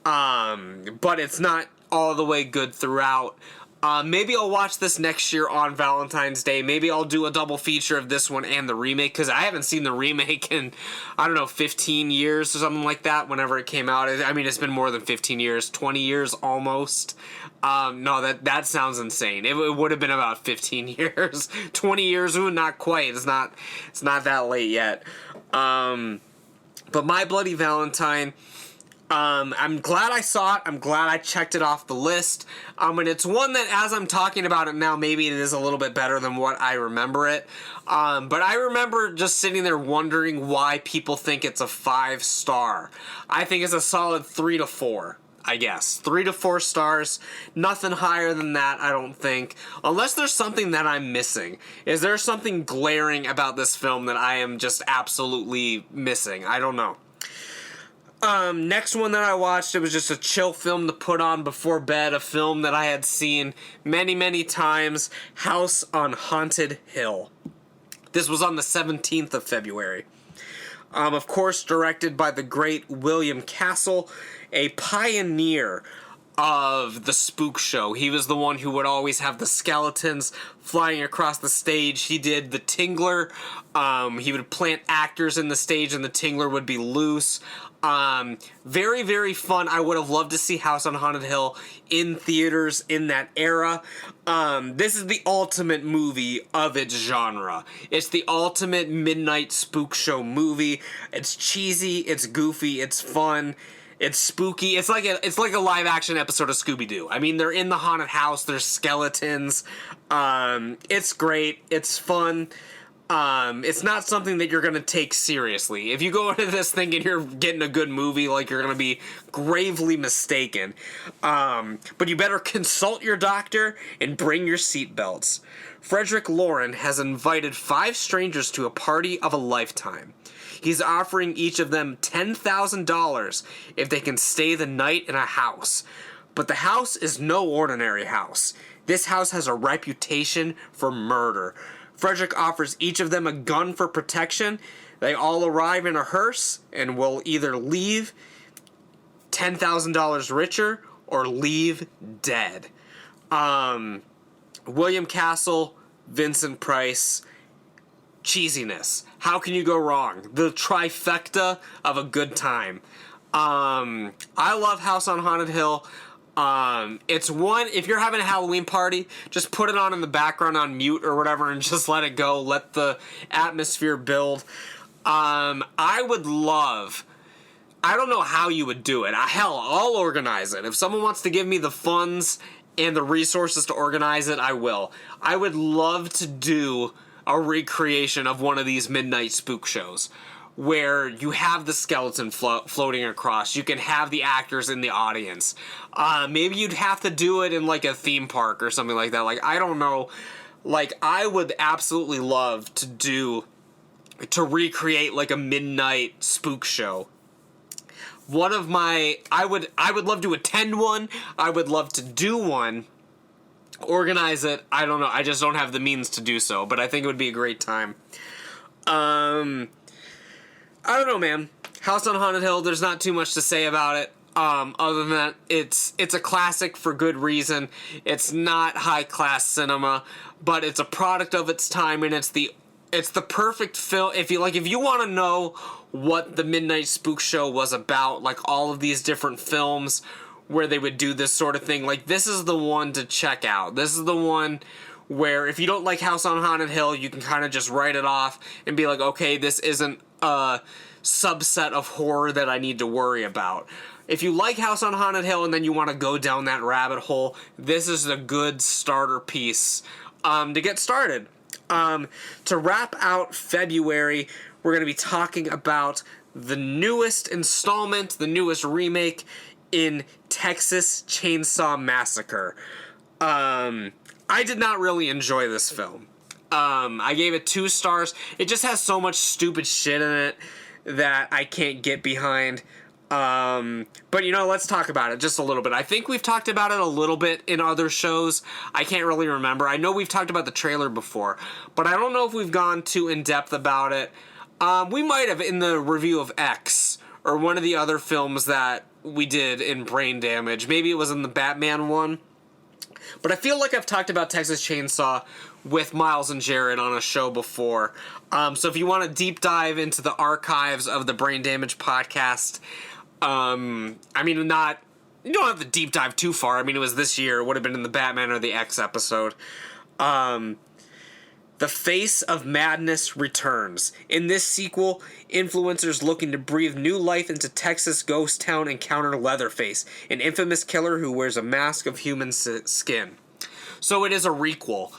[SPEAKER 1] but it's not all the way good throughout. Maybe I'll watch this next year on Valentine's Day. Maybe I'll do a double feature of this one and the remake, because I haven't seen the remake in, I don't know, 15 years or something like that, whenever it came out. I mean, it's been more than 15 years, 20 years almost. No, that sounds insane. It would have been about 15 years. 20 years, ooh, not quite. It's not that late yet. But My Bloody Valentine, I'm glad I saw it. I'm glad I checked it off the list. And it's one that, as I'm talking about it now, maybe it is a little bit better than what I remember it. But I remember just sitting there wondering why people think it's a 5-star. I think it's a solid 3 to 4. I guess. 3 to 4 stars. Nothing higher than that, I don't think. Unless there's something that I'm missing. Is there something glaring about this film that I am just absolutely missing? I don't know. Next one that I watched, it was just a chill film to put on before bed. A film that I had seen many, many times. House on Haunted Hill. This was on the 17th of February. Of course, directed by the great William Castle, a pioneer of the spook show. He was the one who would always have the skeletons flying across the stage. He did the Tingler. He would plant actors in the stage and the Tingler would be loose. Very, very fun. I would have loved to see House on Haunted Hill in theaters in that era. This is the ultimate movie of its genre. It's the ultimate midnight spook show movie. It's cheesy, it's goofy, it's fun, it's spooky. It's like a live action episode of Scooby-Doo. I mean, they're in the haunted house, there's skeletons. It's great, it's fun. It's not something that you're gonna take seriously. If you go into this thinking you're getting a good movie, like, you're gonna be gravely mistaken. But you better consult your doctor and bring your seatbelts. Frederick Lauren has invited 5 strangers to a party of a lifetime. He's offering each of them $10,000 if they can stay the night in a house. But the house is no ordinary house. This house has a reputation for murder. Frederick offers each of them a gun for protection. They all arrive in a hearse and will either leave $10,000 richer or leave dead. William Castle, Vincent Price, cheesiness. How can you go wrong? The trifecta of a good time. I love House on Haunted Hill. It's one, if you're having a Halloween party, just put it on in the background on mute or whatever and just let it go. Let the atmosphere build. I would love, I don't know how you would do it. Hell, I'll organize it. If someone wants to give me the funds and the resources to organize it, I will. I would love to do a recreation of one of these midnight spook shows where you have the skeleton floating across. You can have the actors in the audience. Maybe you'd have to do it in like a theme park or something like that. Like, I don't know. Like, I would absolutely love to recreate like a midnight spook show. One of my, I would love to attend one. I would love to do one. Organize it. I don't know. I just don't have the means to do so, but I think it would be a great time. I don't know, man. House on Haunted Hill, there's not too much to say about it. Other than that, it's a classic for good reason. It's not high-class cinema, but it's a product of its time, and it's the perfect film. If you want to know what the Midnight Spook Show was about, like all of these different films where they would do this sort of thing, like, this is the one to check out. This is the one where if you don't like House on Haunted Hill, you can kind of just write it off and be like, okay, this isn't a subset of horror that I need to worry about. If you like House on Haunted Hill and then you want to go down that rabbit hole, this is a good starter piece to get started. To wrap out February, we're going to be talking about the newest installment, the newest remake in Texas Chainsaw Massacre. I did not really enjoy this film. I gave it 2 stars. It just has so much stupid shit in it that I can't get behind. But, let's talk about it just a little bit. I think we've talked about it a little bit in other shows. I can't really remember. I know we've talked about the trailer before, but I don't know if we've gone too in-depth about it. We might have in the review of X, or one of the other films that we did in Brain Damage. Maybe it was in the Batman one. But I feel like I've talked about Texas Chainsaw with Miles and Jared on a show before. So if you want to deep dive into the archives of the Brain Damage podcast, you don't have to deep dive too far. I mean, it was this year. It would have been in the Batman or the X episode. The Face of Madness returns. In this sequel, influencers looking to breathe new life into Texas ghost town encounter Leatherface, an infamous killer who wears a mask of human skin. So it is a requel.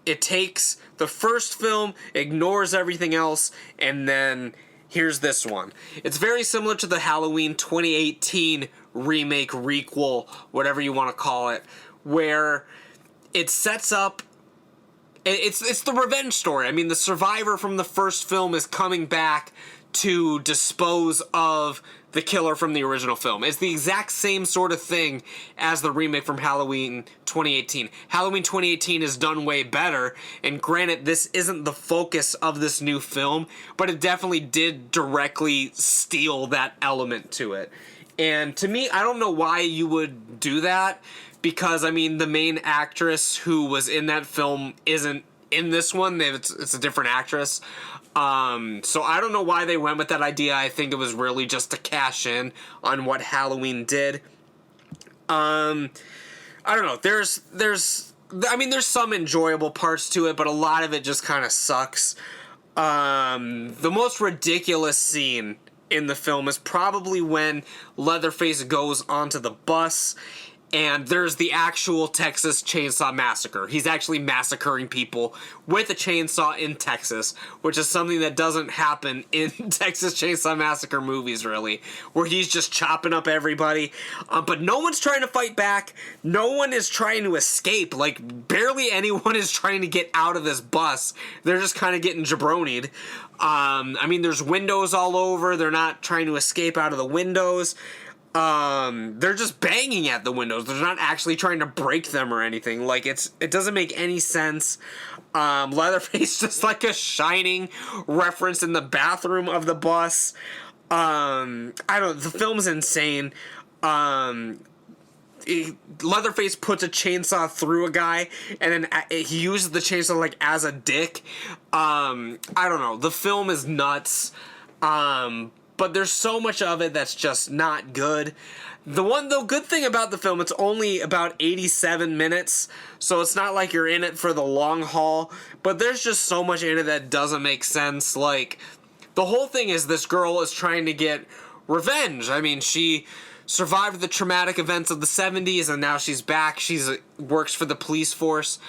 [SPEAKER 1] It takes the first film, ignores everything else, and then here's this one. It's very similar to the Halloween 2018 remake, requel, whatever you want to call it, where it sets up... It's the revenge story. I mean, the survivor from the first film is coming back to dispose of the killer from the original film. It's the exact same sort of thing as the remake from Halloween 2018. Halloween 2018 is done way better, and granted, this isn't the focus of this new film, but it definitely did directly steal that element to it. And to me, I don't know why you would do that, because, I mean, the main actress who was in that film isn't in this one. It's a different actress. So I don't know why they went with that idea. I think it was really just to cash in on what Halloween did. I don't know. There's some enjoyable parts to it, but a lot of it just kind of sucks. The most ridiculous scene in the film is probably when Leatherface goes onto the bus and there's the actual Texas Chainsaw Massacre. He's actually massacring people with a chainsaw in Texas, which is something that doesn't happen in Texas Chainsaw Massacre movies, really, where he's just chopping up everybody. But no one's trying to fight back. No one is trying to escape. Like, barely anyone is trying to get out of this bus. They're just kind of getting jabronied. I mean, there's windows all over. They're not trying to escape out of the windows. They're just banging at the windows. They're not actually trying to break them or anything. Like, it doesn't make any sense. Leatherface just like a Shining reference in the bathroom of the bus. The film's insane. Leatherface puts a chainsaw through a guy, and then he uses the chainsaw like as a dick. I don't know. The film is nuts. But there's so much of it that's just not good. The good thing about the film, it's only about 87 minutes, so it's not like you're in it for the long haul, but there's just so much in it that doesn't make sense. Like, the whole thing is this girl is trying to get revenge. I mean, she survived the traumatic events of the 70s, and now she's back. Works for the police force.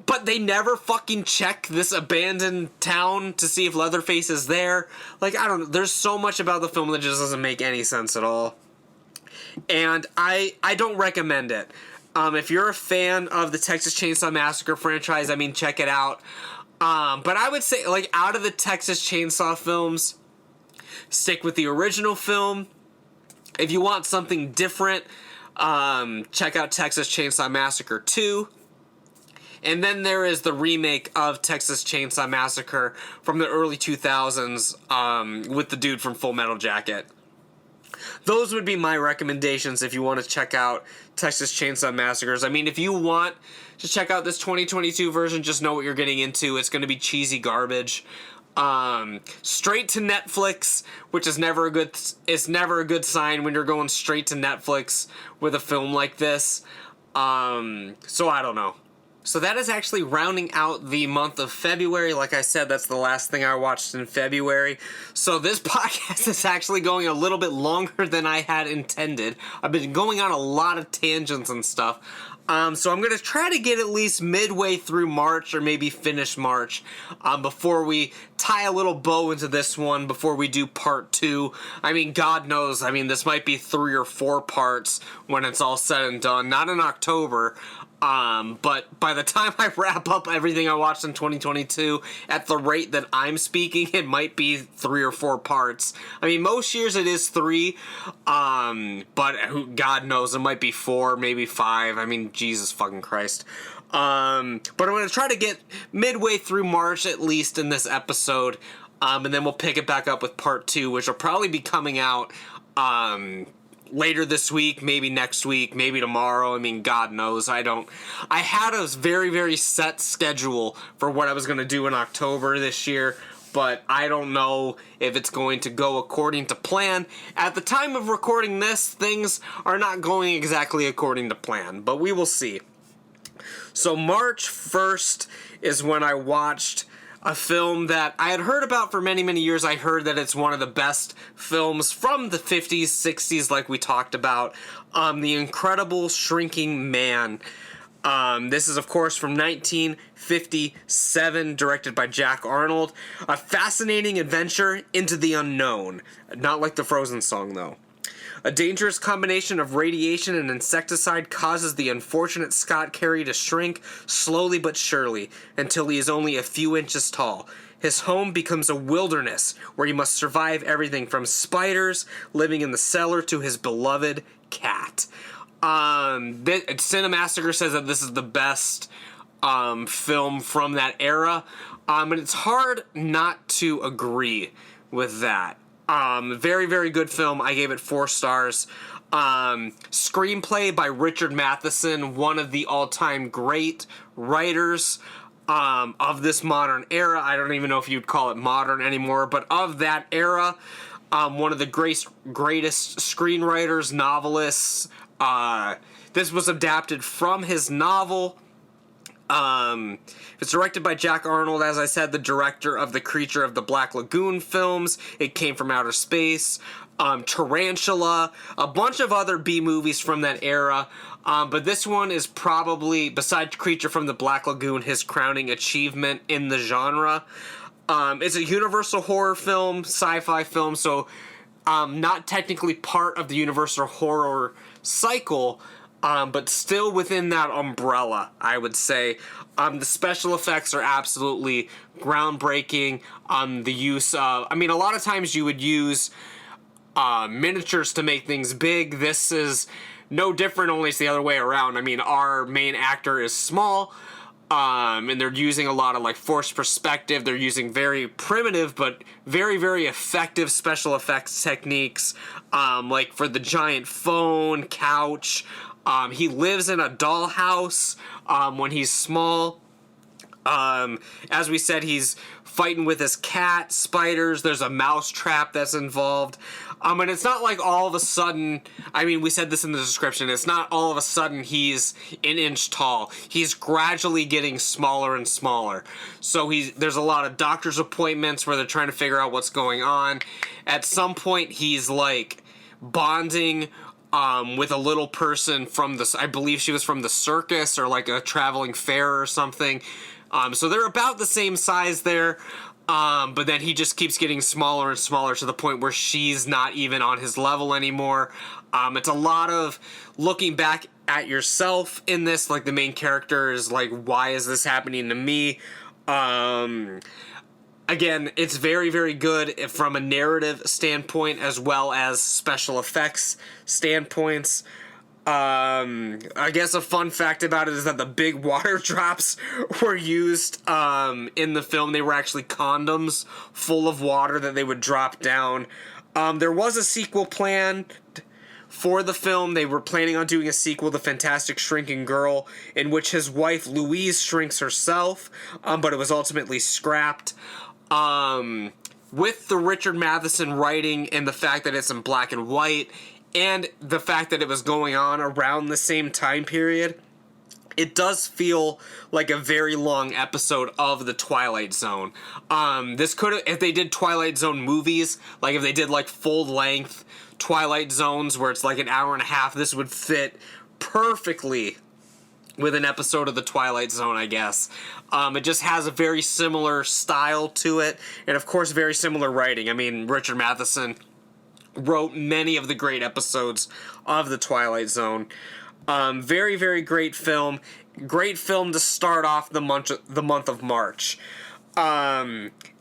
[SPEAKER 1] But they never fucking check this abandoned town to see if Leatherface is there. Like, I don't know. There's so much about the film that just doesn't make any sense at all. And I don't recommend it. If you're a fan of the Texas Chainsaw Massacre franchise, I mean, check it out. But I would say, like, out of the Texas Chainsaw films, stick with the original film. If you want something different, check out Texas Chainsaw Massacre 2. And then there is the remake of Texas Chainsaw Massacre from the early 2000s with the dude from Full Metal Jacket. Those would be my recommendations if you want to check out Texas Chainsaw Massacres. I mean, if you want to check out this 2022 version, just know what you're getting into. It's going to be cheesy garbage. Straight to Netflix, which is never a good sign when you're going straight to Netflix with a film like this. So I don't know. So that is actually rounding out the month of February. Like I said, that's the last thing I watched in February. So this podcast is actually going a little bit longer than I had intended. I've been going on a lot of tangents and stuff. So I'm going to try to get at least midway through March or maybe finish March before we tie a little bow into this one, before we do part 2. I mean, God knows, this might be 3 or 4 parts when it's all said and done. Not in October. But by the time I wrap up everything I watched in 2022, at the rate that I'm speaking, it might be 3 or 4 parts. I mean, most years it is 3, but God knows, it might be 4, maybe 5. I mean, Jesus fucking Christ. But I'm going to try to get midway through March, at least, in this episode, and then we'll pick it back up with part 2, which will probably be coming out, later this week, maybe next week, maybe tomorrow. I mean, God knows. I had a very, very set schedule for what I was going to do in October this year, but I don't know if it's going to go according to plan. At the time of recording this, things are not going exactly according to plan, but we will see. So March 1st is when I watched a film that I had heard about for many, many years. I heard that it's one of the best films from the 50s, 60s, like we talked about. The Incredible Shrinking Man. This is, of course, from 1957, directed by Jack Arnold. A fascinating adventure into the unknown. Not like the Frozen song, though. A dangerous combination of radiation and insecticide causes the unfortunate Scott Carey to shrink slowly but surely until he is only a few inches tall. His home becomes a wilderness where he must survive everything from spiders living in the cellar to his beloved cat. Cinemassacre says that this is the best film from that era, and it's hard not to agree with that. Very, very good film. I gave it 4 stars. Screenplay by Richard Matheson, one of the all-time great writers of this modern era. I don't even know if you'd call it modern anymore, but of that era, one of the greatest screenwriters, novelists. This was adapted from his novel. It's directed by Jack Arnold, as I said, the director of the Creature of the Black Lagoon films. It Came from Outer Space, Tarantula, a bunch of other B movies from that era. But this one is probably, besides Creature from the Black Lagoon, his crowning achievement in the genre. It's a Universal horror film, sci-fi film, so not technically part of the Universal horror cycle, but still within that umbrella, I would say. The special effects are absolutely groundbreaking. The use of, a lot of times you would use miniatures to make things big. This is no different, only it's the other way around. Our main actor is small, and they're using a lot of forced perspective. They're using very primitive but very, very effective special effects techniques, like for the giant phone, couch. He lives in a dollhouse when he's small. As we said, he's fighting with his cat, spiders, there's a mouse trap that's involved. And it's not like all of a sudden, we said this in the description, it's not all of a sudden he's an inch tall. He's gradually getting smaller and smaller. So there's a lot of doctor's appointments where they're trying to figure out what's going on. At some point, he's bonding with a little person from I believe she was from the circus or a traveling fair or something. So they're about the same size there, but then he just keeps getting smaller and smaller to the point where she's not even on his level anymore. It's a lot of looking back at yourself in this, the main character is why is this happening to me? Again, it's very, very good from a narrative standpoint as well as special effects standpoints. I guess a fun fact about it is that the big water drops were used in the film. They were actually condoms full of water that they would drop down. There was a sequel planned for the film. They were planning on doing a sequel, The Fantastic Shrinking Girl, in which his wife Louise shrinks herself, but it was ultimately scrapped. With the Richard Matheson writing and the fact that it's in black and white, and the fact that it was going on around the same time period, it does feel like a very long episode of The Twilight Zone. This could have, if they did Twilight Zone movies, if they did full-length Twilight Zones where it's an hour and a half, this would fit perfectly with an episode of The Twilight Zone, I guess. It just has a very similar style to it, and of course very similar writing. Richard Matheson wrote many of the great episodes of The Twilight Zone. Very, very great film. Great film to start off the month of March.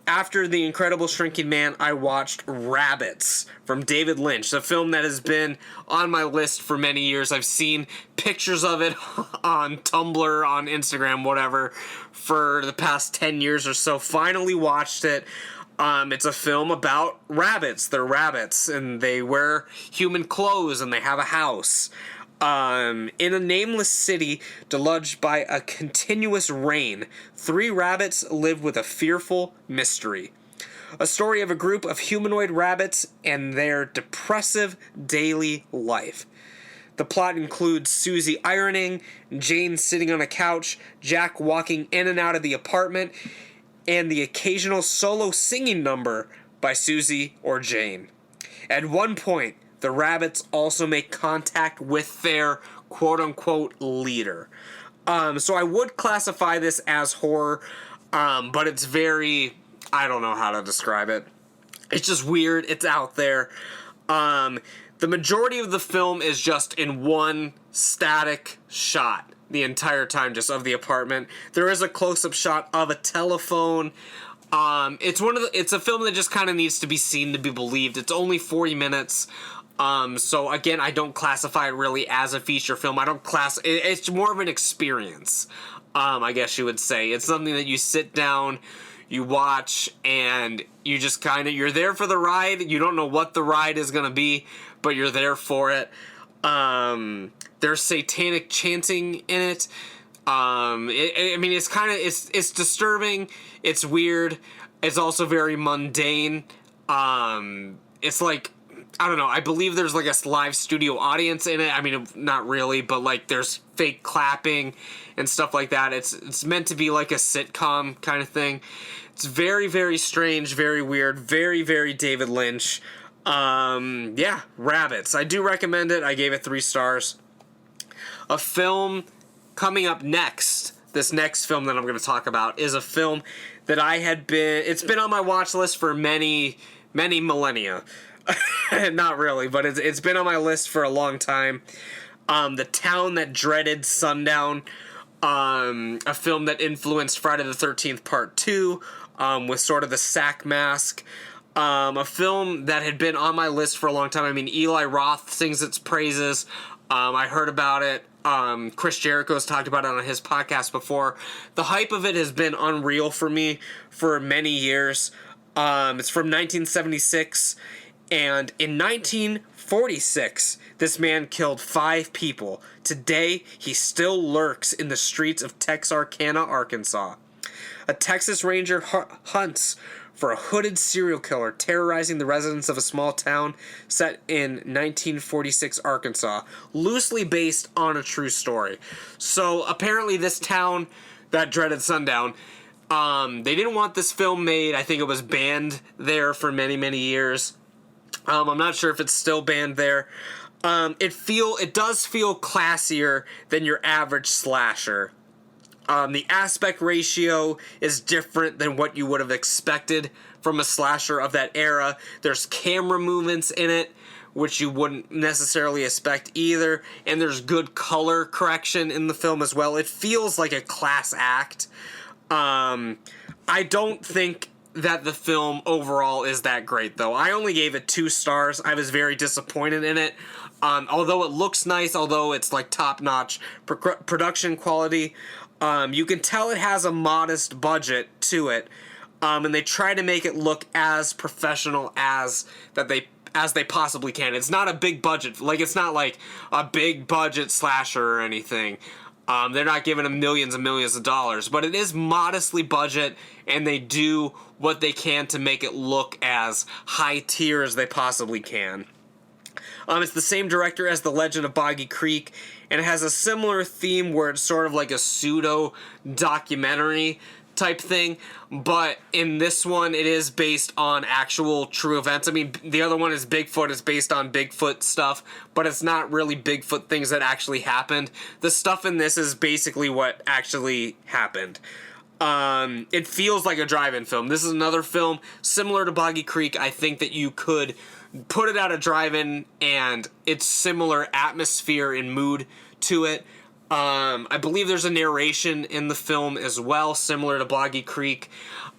[SPEAKER 1] After The Incredible Shrinking Man, I watched Rabbits from David Lynch, a film that has been on my list for many years. I've seen pictures of it on Tumblr, on Instagram, whatever, for the past 10 years or so. Finally watched it. It's a film about rabbits. They're rabbits, and they wear human clothes, and they have a house. In a nameless city deluged by a continuous rain, 3 rabbits live with a fearful mystery. A story of a group of humanoid rabbits and their depressive daily life. The plot includes Susie ironing, Jane sitting on a couch, Jack walking in and out of the apartment, and the occasional solo singing number by Susie or Jane. At one point, the rabbits also make contact with their quote-unquote leader. So I would classify this as horror, but it's very, I don't know how to describe it. It's just weird. It's out there. The majority of the film is just in one static shot the entire time, just of the apartment. There is a close-up shot of a telephone. It's a film that just kind of needs to be seen to be believed. It's only 40 minutes. So again, I don't classify it really as a feature film. It's more of an experience. I guess you would say. It's something that you sit down, you watch, and you just you're there for the ride. You don't know what the ride is going to be, but you're there for it. There's satanic chanting in it. It's disturbing. It's weird. It's also very mundane. It's like, I don't know, I believe there's like a live studio audience in it. I mean, not really, but like there's fake clapping and stuff like that. It's meant to be like a sitcom kind of thing. It's very, very strange, very weird, very, very David Lynch. Rabbits. I do recommend it. I gave it 3 stars. A film coming up next, this next film that I'm going to talk about, is a film that it's been on my watch list for many, many millennia. Not really, but it's been on my list for a long time. The Town That Dreaded Sundown, a film that influenced Friday the 13th Part 2, with sort of the sack mask. A film that had been on my list for a long time. I mean, Eli Roth sings its praises. I heard about it. Chris Jericho's talked about it on his podcast before. The hype of it has been unreal for me for many years. It's from 1976, and in 1946, this man killed 5 people. Today, he still lurks in the streets of Texarkana, Arkansas. A Texas Ranger hunts for a hooded serial killer terrorizing the residents of a small town set in 1946 Arkansas, loosely based on a true story. So apparently this Town That Dreaded Sundown, they didn't want this film made. I think it was banned there for many, many years. I'm not sure if it's still banned there. It does feel classier than your average slasher. The aspect ratio is different than what you would have expected from a slasher of that era. There's camera movements in it, which you wouldn't necessarily expect either. And there's good color correction in the film as well. It feels like a class act. I don't think that the film overall is that great, though. I only gave it 2 stars. I was very disappointed in it. Although it looks nice, although it's like top-notch production quality, you can tell it has a modest budget to it, and they try to make it look as professional as they possibly can. It's not a big budget, like it's not like a big budget slasher or anything. They're not giving them millions and millions of dollars, but it is modestly budget, and they do what they can to make it look as high tier as they possibly can. It's the same director as The Legend of Boggy Creek, and it has a similar theme where it's sort of like a pseudo-documentary type thing, but in this one, it is based on actual true events. I mean, the other one is Bigfoot. It's based on Bigfoot stuff, but it's not really Bigfoot things that actually happened. The stuff in this is basically what actually happened. It feels like a drive-in film. This is another film similar to Boggy Creek. I think that you could put it at a drive-in, and it's similar atmosphere and mood to it. I believe there's a narration in the film as well, similar to Boggy Creek.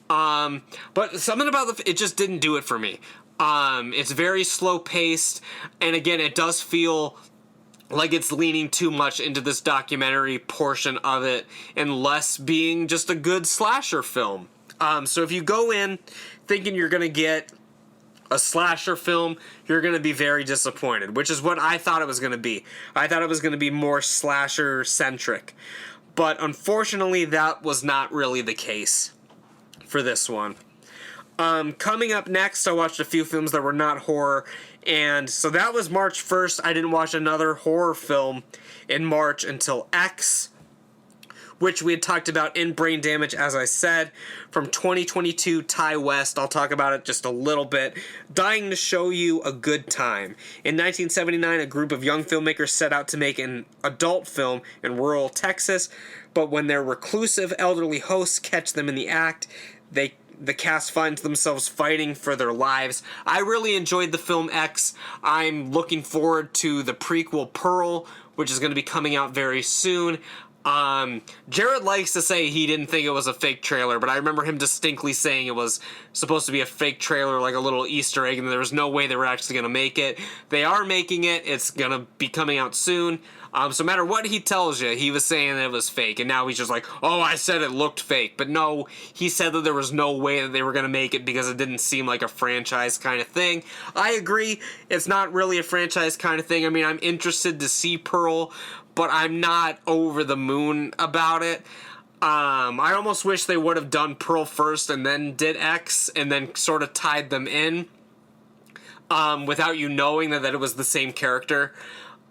[SPEAKER 1] But something about it just didn't do it for me. It's very slow-paced, and again, it does feel like it's leaning too much into this documentary portion of it, and less being just a good slasher film. So if you go in thinking you're going to get a slasher film, you're going to be very disappointed, which is what I thought it was going to be. I thought it was going to be more slasher-centric. But unfortunately, that was not really the case for this one. Coming up next, I watched a few films that were not horror, and so that was March 1st. I didn't watch another horror film in March until X, which we had talked about in Brain Damage, as I said. From 2022, Ty West, I'll talk about it just a little bit. Dying to Show You a Good Time. In 1979, a group of young filmmakers set out to make an adult film in rural Texas, but when their reclusive elderly hosts catch them in the act, the cast finds themselves fighting for their lives. I really enjoyed the film X. I'm looking forward to the prequel Pearl, which is going to be coming out very soon. Jared likes to say he didn't think it was a fake trailer, but I remember him distinctly saying it was supposed to be a fake trailer, like a little Easter egg, and there was no way they were actually going to make it. They are making it. It's going to be coming out soon. So no matter what he tells you, he was saying it was fake, and now he's just like, oh, I said it looked fake. But no, he said that there was no way that they were going to make it because it didn't seem like a franchise kind of thing. I agree, it's not really a franchise kind of thing. I mean, I'm interested to see Pearl, but I'm not over the moon about it. I almost wish they would have done Pearl first and then did X and then sort of tied them in without you knowing that it was the same character.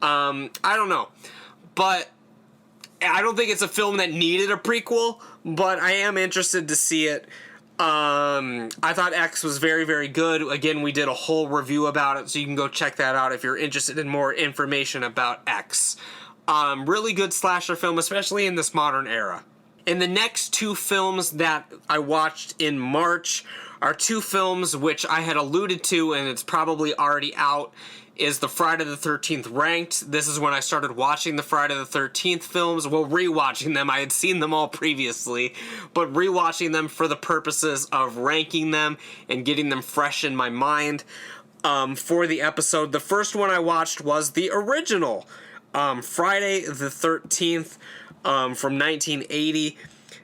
[SPEAKER 1] I don't know, but I don't think it's a film that needed a prequel, but I am interested to see it. I thought X was very, very good. Again, we did a whole review about it, so you can go check that out if you're interested in more information about X. Really good slasher film, especially in this modern era. And the next two films that I watched in March are two films which I had alluded to, and it's probably already out, is the Friday the 13th Ranked. This is when I started watching the Friday the 13th films. Well, rewatching them. I had seen them all previously, but rewatching them for the purposes of ranking them and getting them fresh in my mind for the episode. The first one I watched was the original Friday the 13th from 1980.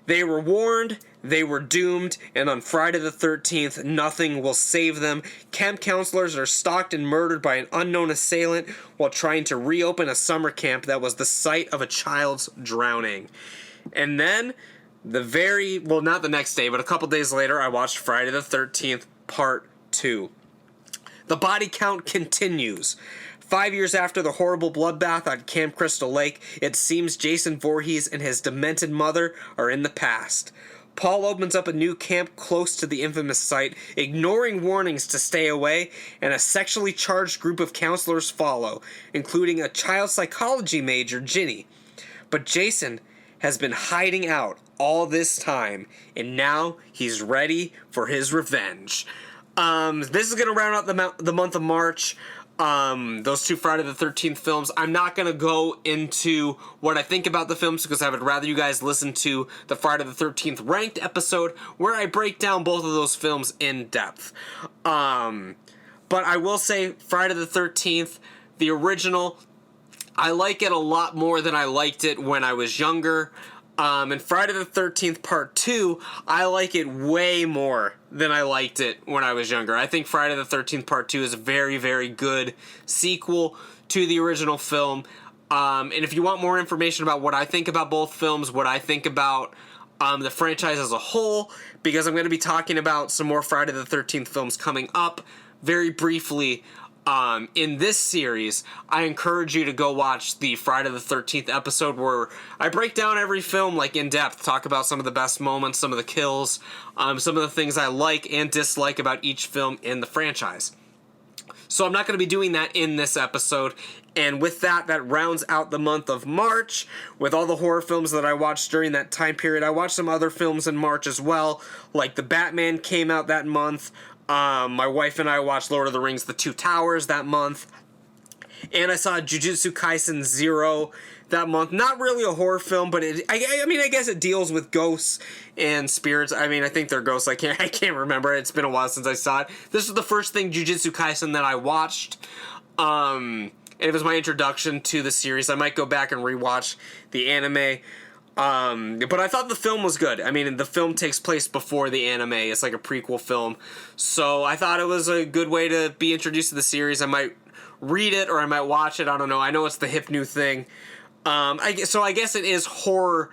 [SPEAKER 1] They were warned, they were doomed, and on Friday the 13th, nothing will save them. Camp counselors are stalked and murdered by an unknown assailant while trying to reopen a summer camp that was the site of a child's drowning. And then, not the next day, but a couple days later, I watched Friday the 13th, Part 2. The body count continues. 5 years after the horrible bloodbath on Camp Crystal Lake, it seems Jason Voorhees and his demented mother are in the past. Paul opens up a new camp close to the infamous site, ignoring warnings to stay away, and a sexually charged group of counselors follow, including a child psychology major, Ginny. But Jason has been hiding out all this time, and now he's ready for his revenge. This is going to round out the month of March. Those two Friday the 13th films. I'm not going to go into what I think about the films because I would rather you guys listen to the Friday the 13th Ranked episode where I break down both of those films in depth. But I will say Friday the 13th, the original, I like it a lot more than I liked it when I was younger. And Friday the 13th Part 2, I like it way more than I liked it when I was younger. I think Friday the 13th Part 2 is a very, very good sequel to the original film. And if you want more information about what I think about both films, what I think about the franchise as a whole, because I'm going to be talking about some more Friday the 13th films coming up very briefly, in this series, I encourage you to go watch the Friday the 13th episode where I break down every film like in depth, talk about some of the best moments, some of the kills, some of the things I like and dislike about each film in the franchise. So I'm not going to be doing that in this episode. And with that, that rounds out the month of March with all the horror films that I watched during that time period. I watched some other films in March as well, like The Batman came out that month. My wife and I watched Lord of the Rings The Two Towers that month. And I saw Jujutsu Kaisen 0 that month. Not really a horror film, but I guess it deals with ghosts and spirits. I mean, I think they're ghosts. I can't remember. It's been a while since I saw it. This was the first thing Jujutsu Kaisen that I watched. And it was my introduction to the series. I might go back and rewatch the anime. But I thought the film was good. I mean, the film takes place before the anime. It's like a prequel film. So I thought it was a good way to be introduced to the series. I might read it or I might watch it. I don't know. I know it's the hip new thing. I guess it is horror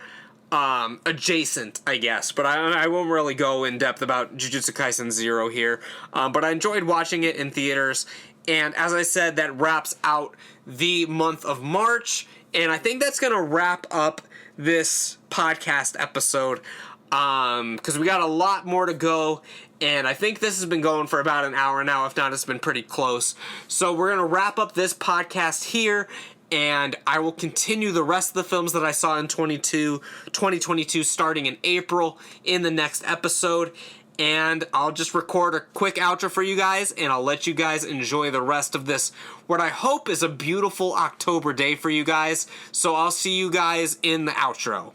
[SPEAKER 1] adjacent, I guess. But I won't really go in depth about Jujutsu Kaisen 0 here. But I enjoyed watching it in theaters. And as I said, that wraps out the month of March. And I think that's going to wrap up this podcast episode, because we got a lot more to go. And I think this has been going for about an hour now. If not, it's been pretty close. So we're going to wrap up this podcast here, and I will continue the rest of the films that I saw in 2022 starting in April in the next episode. And I'll just record a quick outro for you guys, and I'll let you guys enjoy the rest of this, what I hope is a beautiful October day for you guys. So I'll see you guys in the outro.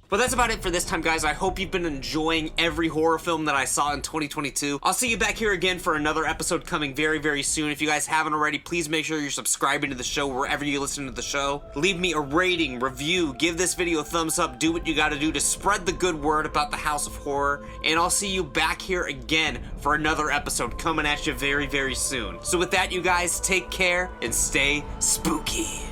[SPEAKER 1] But that's about it for this time, guys. I hope you've been enjoying every horror film that I saw in 2022. I'll see you back here again for another episode coming very, very soon. If you guys haven't already, please make sure you're subscribing to the show wherever you listen to the show. Leave me a rating, review, give this video a thumbs up, do what you gotta do to spread the good word about the House of Horror. And I'll see you back here again for another episode coming at you very, very soon. So with that, you guys, take care and stay spooky.